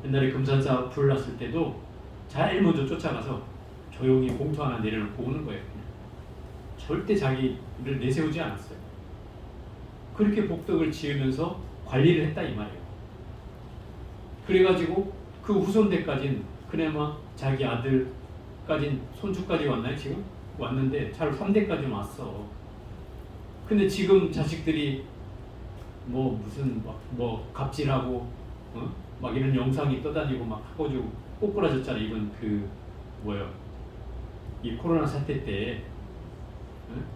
옛날에 금산사 불 났을 때도 제일 먼저 쫓아가서 조용히 봉투 하나 내려놓고 오는 거예요. 절대 자기를 내세우지 않았어요. 그렇게 복덕을 지으면서 관리를 했다 이 말이에요. 그래가지고 그 후손대까지는 그나마 자기 아들까지 손주까지 왔나요 지금? 왔는데 잘 3대까지 왔어. 근데 지금 자식들이 뭐 무슨 뭐 갑질하고 막 이런 영상이 떠다니고 막 하고 꼬꾸라졌잖아. 이번 이 코로나 사태 때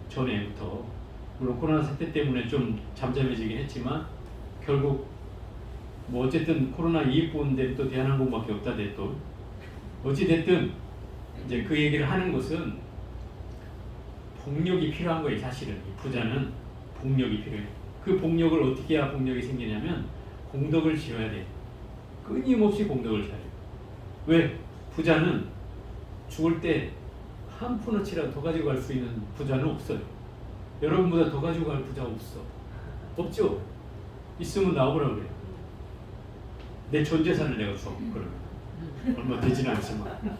전에부터. 물론 코로나 사태 때문에 좀 잠잠해지긴 했지만 결국 뭐 어쨌든 코로나 이익 보는데 또 대한항공밖에 없다대 또. 어찌됐든 이제 그 얘기를 하는 것은 복력이 필요한 거예요. 사실은 이 부자는 복력이 필요해요. 그 복력을 어떻게 해야 복력이 생기냐면 공덕을 지어야 돼. 끊임없이 공덕을 지어야 돼. 왜? 부자는 죽을 때 한 푼어치라도 더 가지고 갈 수 있는 부자는 없어요. 여러분보다 더 가지고 갈 부자 없어. 없죠? 있으면 나오라고 그래요. 내 전 재산을 내가 줘. 그러면 얼마 되지는 않지만.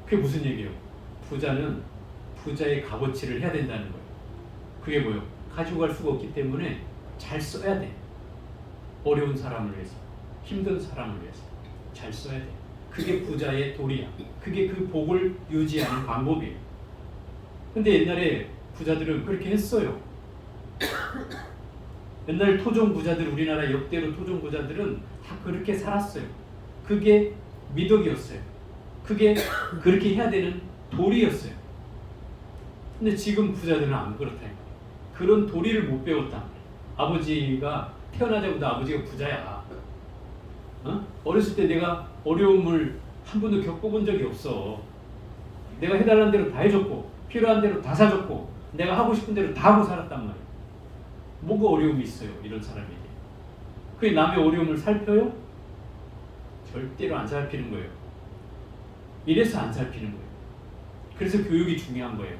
그게 무슨 얘기예요? 부자는 부자의 값어치를 해야 된다는 거예요. 그게 뭐예요? 가지고 갈 수가 없기 때문에 잘 써야 돼. 어려운 사람을 위해서, 힘든 사람을 위해서 잘 써야 돼. 그게 부자의 도리야. 그게 그 복을 유지하는 방법이에요. 근데 옛날에 부자들은 그렇게 했어요. 옛날 토종 부자들, 우리나라 역대로 토종 부자들은 다 그렇게 살았어요. 그게 미덕이었어요. 그게 그렇게 해야 되는 도리였어요. 근데 지금 부자들은 안 그렇다. 그런 도리를 못 배웠다. 아버지가 태어나자마자 아버지가 부자야. 어렸을 때 내가 어려움을 한 번도 겪어본 적이 없어. 내가 해달라는 대로 다 해줬고 필요한 대로 다 사줬고 내가 하고 싶은 대로 다 하고 살았단 말이야. 뭐가 어려움이 있어요, 이런 사람에게. 그게 남의 어려움을 살펴요? 절대로 안 살피는 거예요. 이래서 안 살피는 거예요. 그래서 교육이 중요한 거예요.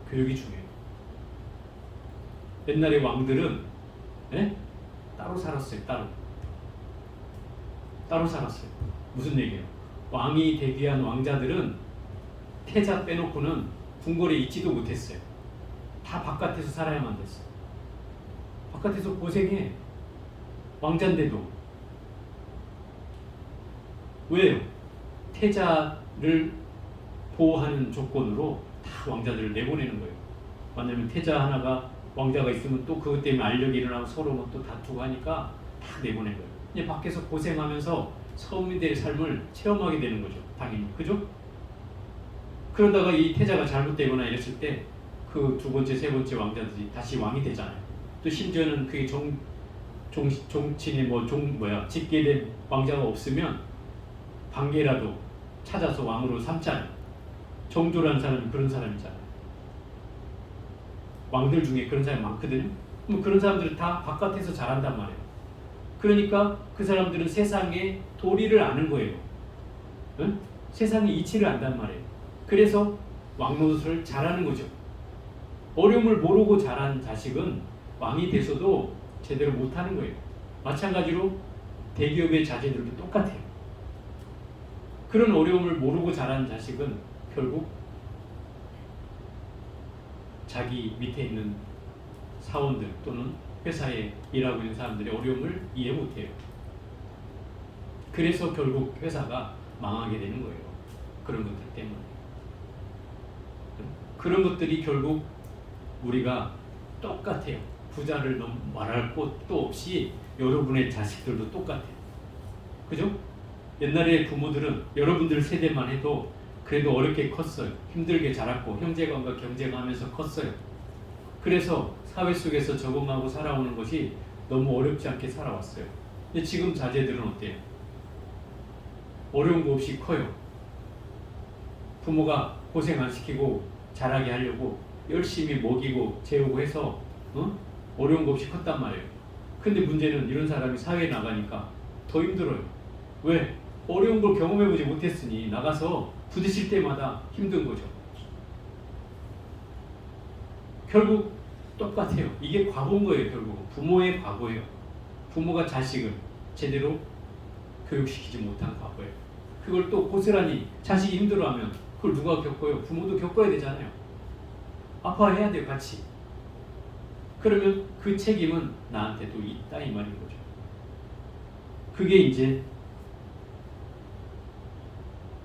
교육이 중요해요. 옛날에 왕들은 따로 살았어요. 따로 살았어요. 무슨 얘기예요? 왕이 대기한 왕자들은 태자 빼놓고는 궁궐에 있지도 못했어요. 다 바깥에서 살아야만 됐어요. 바깥에서 고생해. 왕자인데도. 왜요? 태자를 보호하는 조건으로 다 왕자들을 내보내는 거예요. 왜냐하면 태자 하나가 왕자가 있으면 또 그것 때문에 알력이 일어나고 서로 또 다투고 하니까 다 내보낸 거예요. 이제 밖에서 고생하면서 서민들의 삶을 체험하게 되는 거죠. 당연히. 그죠? 그러다가 이 태자가 잘못되거나 이랬을 때 그 두 번째, 세 번째 왕자들이 다시 왕이 되잖아요. 또 심지어는 그게 종친이 짓게 된 왕자가 없으면 반개라도 찾아서 왕으로 삼잖아요. 정조라는 사람은 그런 사람이잖아요. 왕들 중에 그런 사람이 많거든요. 그럼 그런 사람들은 다 바깥에서 자란단 말이에요. 그러니까 그 사람들은 세상의 도리를 아는 거예요. 응? 세상의 이치를 안단 말이에요. 그래서 왕노릇을 잘하는 거죠. 어려움을 모르고 자란 자식은 왕이 돼서도 제대로 못하는 거예요. 마찬가지로 대기업의 자제들도 똑같아요. 그런 어려움을 모르고 자란 자식은 결국 자기 밑에 있는 사원들 또는 회사에 일하고 있는 사람들의 어려움을 이해 못해요. 그래서 결국 회사가 망하게 되는 거예요. 그런 것들 때문에. 그런 것들이 결국 우리가 똑같아요. 부자를 말할 곳도 없이 여러분의 자식들도 똑같아요. 그죠? 옛날에 부모들은 여러분들 세대만 해도 그래도 어렵게 컸어요. 힘들게 자랐고 형제간과 경쟁하면서 컸어요. 그래서 사회 속에서 적응하고 살아오는 것이 너무 어렵지 않게 살아왔어요. 근데 지금 자제들은 어때요? 어려운 거 없이 커요. 부모가 고생 안 시키고 자라게 하려고 열심히 먹이고 재우고 해서 어려운 거 없이 컸단 말이에요. 근데 문제는 이런 사람이 사회에 나가니까 더 힘들어요. 왜? 어려운 걸 경험해보지 못했으니 나가서 부딪힐 때마다 힘든 거죠. 결국 똑같아요. 이게 과거인 거예요. 결국 부모의 과거예요. 부모가 자식을 제대로 교육시키지 못한 과거예요. 그걸 또 고스란히 자식이 힘들어하면 그걸 누가 겪어요? 부모도 겪어야 되잖아요. 아파해야 돼요. 같이. 그러면 그 책임은 나한테도 있다 이 말인 거죠. 그게 이제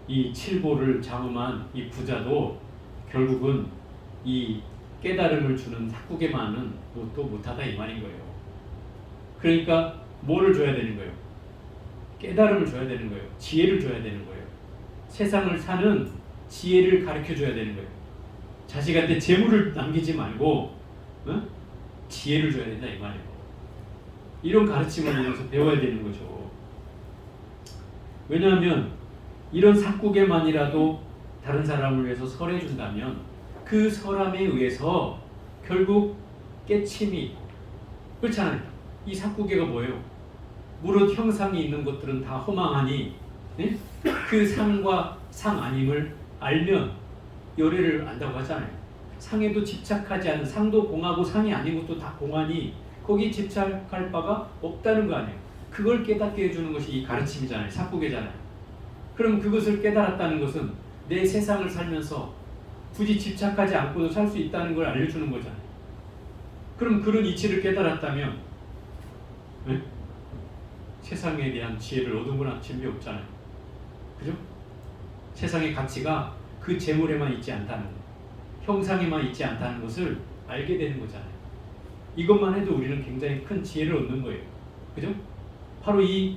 이 칠보를 장엄한 이 부자도 결국은 이 깨달음을 주는 삭국에만은 또 못하다 이 말인 거예요. 그러니까 뭐를 줘야 되는 거예요? 깨달음을 줘야 되는 거예요. 지혜를 줘야 되는 거예요. 세상을 사는 지혜를 가르쳐 줘야 되는 거예요. 자식한테 재물을 남기지 말고 지혜를 줘야 된다 이 말이에요. 이런 가르침을 통해서 배워야 되는 거죠. 왜냐하면 이런 삭국에만이라도 다른 사람을 위해서 설해준다면 그 설함에 의해서 결국 깨침이 있고 그렇잖아요. 이 삭국에가 뭐예요? 무릇 형상이 있는 것들은 다 허망하니 그 상과 상 아님을 알면 열애를 안다고 하잖아요. 상에도 집착하지 않는 상도 공하고 상이 아닌 것도 다 공하니 거기 집착할 바가 없다는 거 아니에요. 그걸 깨닫게 해주는 것이 이 가르침이잖아요. 삭국이잖아요. 그럼 그것을 깨달았다는 것은 내 세상을 살면서 굳이 집착하지 않고도 살 수 있다는 걸 알려주는 거잖아요. 그럼 그런 이치를 깨달았다면 세상에 대한 지혜를 얻은 거나 재미 없잖아요. 그죠? 세상의 가치가 그 재물에만 있지 않다는 거예요. 형상에만 있지 않다는 것을 알게 되는 거잖아요. 이것만 해도 우리는 굉장히 큰 지혜를 얻는 거예요. 그죠? 바로 이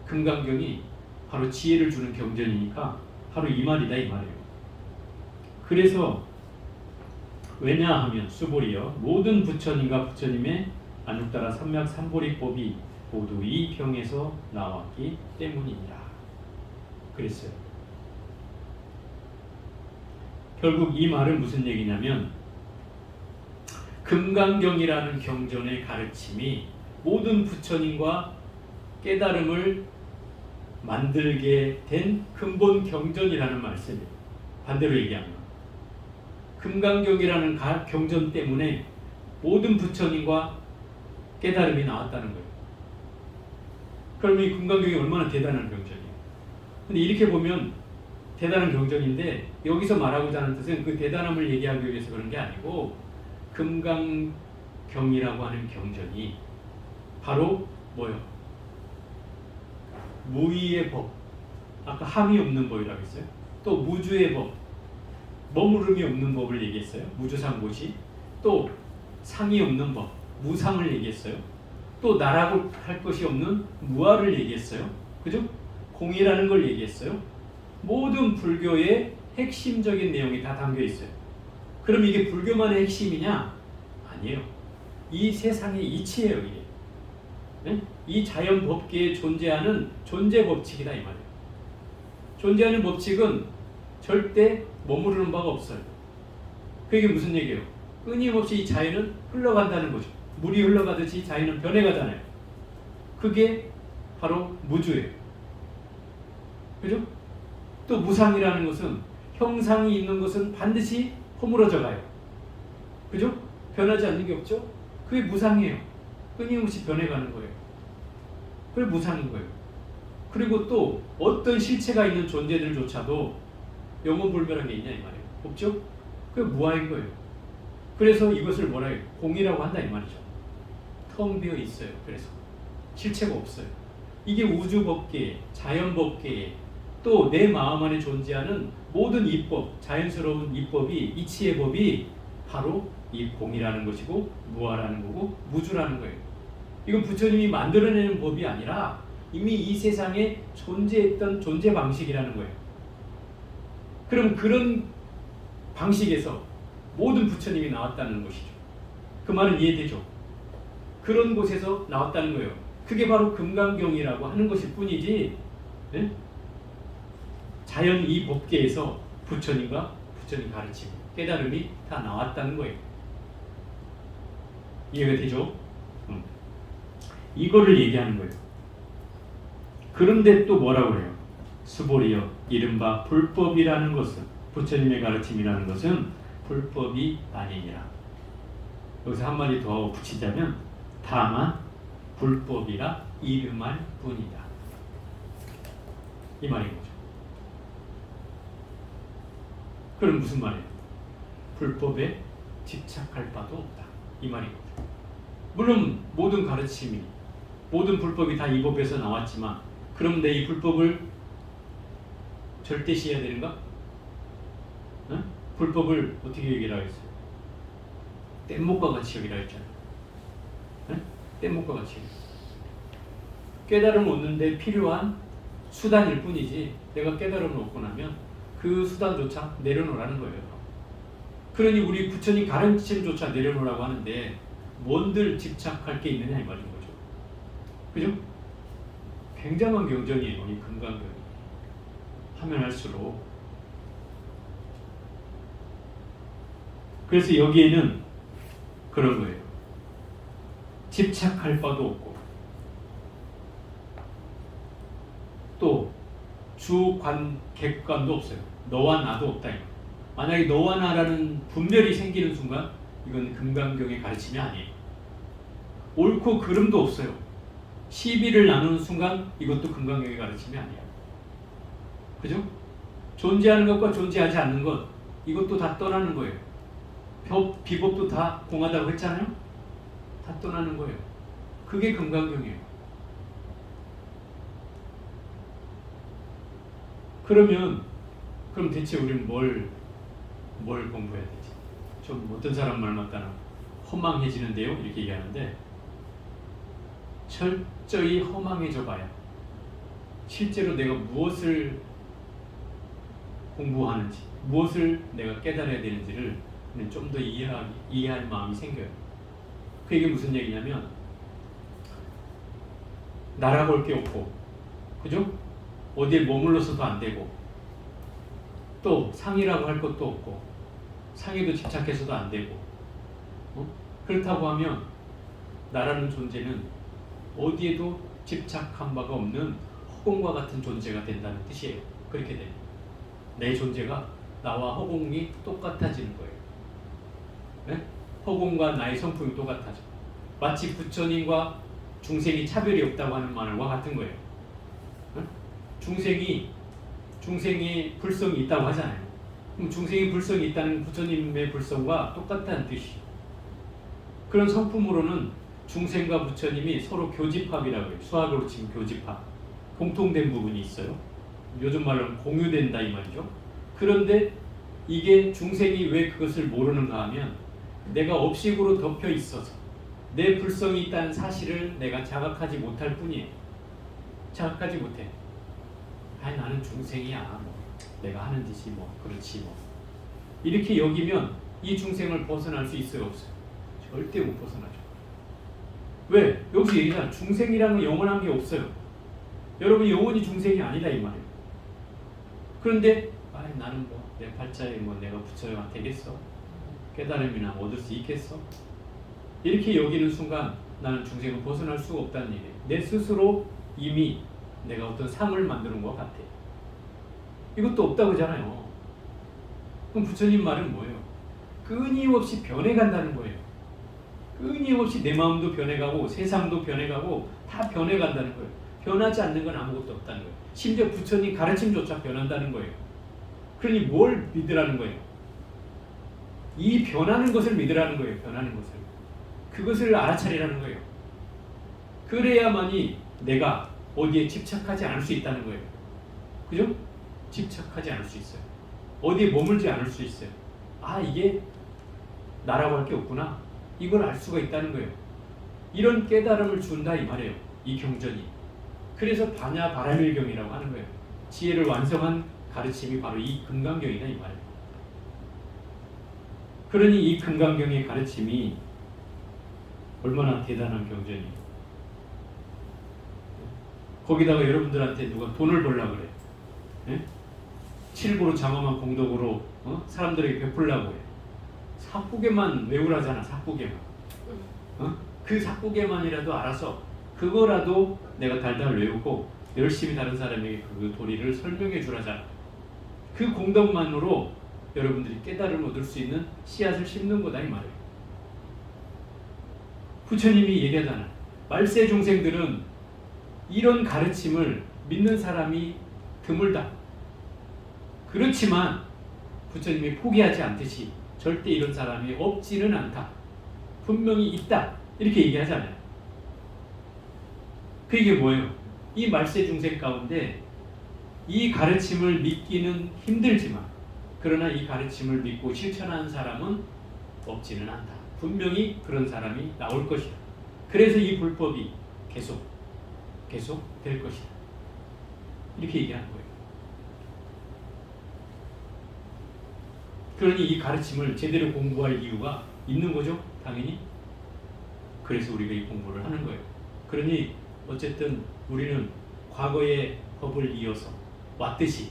금강경이 바로 지혜를 주는 경전이니까 바로 이 말이다 이 말이에요. 그래서 왜냐하면 수보리여 모든 부처님과 부처님의 안육따라 삼맥삼보리법이 모두 이 병에서 나왔기 때문이니라 그랬어요. 결국 이 말은 무슨 얘기냐면 금강경이라는 경전의 가르침이 모든 부처님과 깨달음을 만들게 된 근본 경전이라는 말씀이에요. 반대로 얘기하면 금강경이라는 경전 때문에 모든 부처님과 깨달음이 나왔다는 거예요. 그러면 이 금강경이 얼마나 대단한 경전이에요. 근데 이렇게 보면 대단한 경전인데 여기서 말하고자 하는 뜻은 그 대단함을 얘기하기 위해서 그런 게 아니고 금강경이라고 하는 경전이 바로 뭐요? 무의의 법, 아까 함이 없는 법이라고 했어요. 또 무주의 법, 머무름이 없는 법을 얘기했어요. 무주상고시. 또 상이 없는 법, 무상을 얘기했어요. 또 나라고 할 것이 없는 무아를 얘기했어요. 그죠? 공이라는 걸 얘기했어요. 모든 불교의 핵심적인 내용이 다 담겨 있어요. 그럼 이게 불교만의 핵심이냐? 아니에요. 이 세상의 이치예요. 이게. 네? 이 자연 법계에 존재하는 존재 법칙이다 이 말이에요. 존재하는 법칙은 절대 머무르는 바가 없어요. 그게 무슨 얘기예요? 끊임없이 이 자연은 흘러간다는 거죠. 물이 흘러가듯이 자연은 변해가잖아요. 그게 바로 무주예요. 그죠? 또 무상이라는 것은 형상이 있는 것은 반드시 허물어져 가요. 그죠? 변하지 않는 게 없죠? 그게 무상이에요. 끊임없이 변해가는 거예요. 그게 무상인 거예요. 그리고 또 어떤 실체가 있는 존재들조차도 영원불멸한 게 있냐 이 말이에요. 없죠? 그게 무아인 거예요. 그래서 이것을 뭐라 해요? 공이라고 한다 이 말이죠. 텅 비어 있어요. 그래서 실체가 없어요. 이게 우주법계, 자연법계, 또 내 마음 안에 존재하는 모든 이법, 자연스러운 이법이, 이치의 법이 바로 이 공이라는 것이고 무아라는 거고 무주라는 거예요. 이건 부처님이 만들어내는 법이 아니라 이미 이 세상에 존재했던 존재 방식이라는 거예요. 그럼 그런 방식에서 모든 부처님이 나왔다는 것이죠. 그 말은 이해되죠? 그런 곳에서 나왔다는 거예요. 그게 바로 금강경이라고 하는 것일 뿐이지, 네? 자연 이 법계에서 부처님과 부처님 가르침, 깨달음이 다 나왔다는 거예요. 이해가 되죠? 이거를 얘기하는 거예요. 그런데 또 뭐라고 그래요? 수보리여 이른바 불법이라는 것은, 부처님의 가르침이라는 것은 불법이 아니니라. 여기서 한마디 더 붙이자면 다만 불법이라 이름할 뿐이다. 이 말인 거죠. 그럼 무슨 말이에요? 불법에 집착할 바도 없다. 이 말인 거죠. 물론 모든 가르침이, 모든 불법이 다 이 법에서 나왔지만 그럼 내 이 불법을 절대시해야 되는가? 응? 불법을 어떻게 얘기를 하겠어요? 뗏목과 같이 여기라 했잖아요. 응? 뗏목과 같이. 깨달음을 얻는데 필요한 수단일 뿐이지 내가 깨달음을 얻고 나면 그 수단조차 내려놓으라는 거예요. 그러니 우리 부처님 가르침조차 내려놓으라고 하는데 뭔들 집착할 게 있느냐 이 말인 거죠. 그죠? 굉장한 경전이에요. 이 금강경이. 하면 할수록. 그래서 여기에는 그런 거예요. 집착할 바도 없고 또 주관, 객관도 없어요. 너와 나도 없다. 만약에 너와 나라는 분별이 생기는 순간 이건 금강경의 가르침이 아니에요. 옳고 그름도 없어요. 시비를 나누는 순간 이것도 금강경의 가르침이 아니에요. 그죠? 존재하는 것과 존재하지 않는 것 이것도 다 떠나는 거예요. 비법도 다 공하다고 했잖아요. 다 떠나는 거예요. 그게 금강경이에요. 그럼 대체 우리는 뭘 공부해야 되지? 좀 어떤 사람 말 맞다나 허망해지는데요 이렇게 얘기하는데 철저히 허망해져 봐야 실제로 내가 무엇을 공부하는지 무엇을 내가 깨달아야 되는지를 좀 더 이해할 마음이 생겨요. 그 얘기 무슨 얘기냐면 날아볼 게 없고 그죠? 어디에 머물러서도 안 되고 또 상이라고 할 것도 없고 상에도 집착해서도 안 되고 그렇다고 하면 나라는 존재는 어디에도 집착한 바가 없는 허공과 같은 존재가 된다는 뜻이에요. 그렇게 돼요. 내 존재가 나와 허공이 똑같아지는 거예요. 네? 허공과 나의 성품이 똑같아져. 마치 부처님과 중생이 차별이 없다고 하는 말과 같은 거예요. 네? 중생이 불성이 있다고 하잖아요. 그럼 중생이 불성이 있다는 부처님의 불성과 똑같다는 뜻이에요. 그런 성품으로는 중생과 부처님이 서로 교집합이라고 해요. 수학으로 치면 교집합. 공통된 부분이 있어요. 요즘 말로는 공유된다 이 말이죠. 그런데 이게 중생이 왜 그것을 모르는가 하면 내가 업식으로 덮여 있어서 내 불성이 있다는 사실을 내가 자각하지 못할 뿐이에요. 자각하지 못해. 아니 나는 중생이야. 뭐 내가 하는 짓이 뭐 그렇지 뭐 이렇게 여기면 이 중생을 벗어날 수 있어요 없어요? 절대 못 벗어나죠. 왜? 여기서 얘기잖아. 중생이라는 영원한 게 없어요. 여러분 영원히 중생이 아니다 이 말이에요. 그런데 아니 나는 뭐 내 팔자에 뭐 내가 부처가 되겠어? 깨달음이나 얻을 수 있겠어? 이렇게 여기는 순간 나는 중생을 벗어날 수가 없다는 얘기예요. 내 스스로 이미 내가 어떤 상을 만드는 것 같아. 이것도 없다고 하잖아요. 그럼 부처님 말은 뭐예요? 끊임없이 변해간다는 거예요. 끊임없이 내 마음도 변해가고 세상도 변해가고 다 변해간다는 거예요. 변하지 않는 건 아무것도 없다는 거예요. 심지어 부처님 가르침조차 변한다는 거예요. 그러니 뭘 믿으라는 거예요? 이 변하는 것을 믿으라는 거예요. 변하는 것을. 그것을 알아차리라는 거예요. 그래야만이 내가 어디에 집착하지 않을 수 있다는 거예요. 그죠? 집착하지 않을 수 있어요. 어디에 머물지 않을 수 있어요. 아 이게 나라고 할 게 없구나. 이걸 알 수가 있다는 거예요. 이런 깨달음을 준다 이 말이에요. 이 경전이. 그래서 반야바라밀경이라고 하는 거예요. 지혜를 완성한 가르침이 바로 이 금강경이다 이 말이에요. 그러니 이 금강경의 가르침이 얼마나 대단한 경전이에요. 거기다가 여러분들한테 누가 돈을 벌려고 그래. 예? 칠보로 장엄한 공덕으로 사람들에게 베풀려고 해. 삭구계만 외우라잖아. 삭구계만. 그 삭구계만이라도 알아서 그거라도 내가 달달 외우고 열심히 다른 사람에게 그 도리를 설명해 주라잖아. 그 공덕만으로 여러분들이 깨달음을 얻을 수 있는 씨앗을 심는 거다 이 말이에요. 부처님이 얘기하잖아. 말세 중생들은 이런 가르침을 믿는 사람이 드물다. 그렇지만 부처님이 포기하지 않듯이 절대 이런 사람이 없지는 않다. 분명히 있다. 이렇게 얘기하잖아요. 그 얘기 뭐예요? 이 말세 중생 가운데 이 가르침을 믿기는 힘들지만 그러나 이 가르침을 믿고 실천하는 사람은 없지는 않다. 분명히 그런 사람이 나올 것이다. 그래서 이 불법이 계속 될 것이다. 이렇게 얘기하는 거예요. 그러니 이 가르침을 제대로 공부할 이유가 있는 거죠. 당연히. 그래서 우리가 이 공부를 하는 거예요. 그러니 어쨌든 우리는 과거의 법을 이어서 왔듯이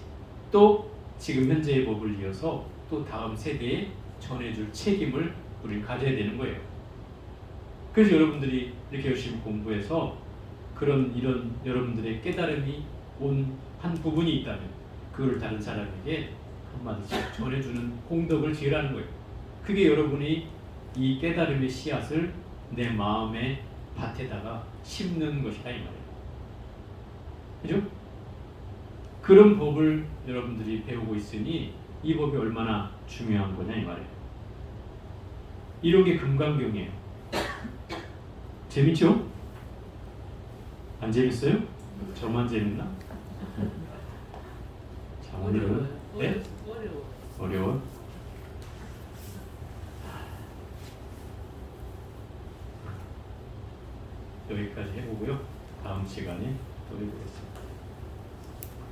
또 지금 현재의 법을 이어서 또 다음 세대에 전해줄 책임을 우리는 가져야 되는 거예요. 그래서 여러분들이 이렇게 열심히 공부해서 이런 여러분들의 깨달음이 온 한 부분이 있다면 그걸 다른 사람에게 한마디씩 전해주는 공덕을 지으라는 거예요. 그게 여러분이 이 깨달음의 씨앗을 내 마음의 밭에다가 심는 것이다 이 말이에요. 그죠? 그런 법을 여러분들이 배우고 있으니 이 법이 얼마나 중요한 거냐 이 말이에요. 이런 게 금강경이에요. 재밌죠? 안 재밌어요? 저만 재밌나? 자, 오늘은 어려워. 여기까지 해보고요. 다음 시간에 또 해보겠습니다.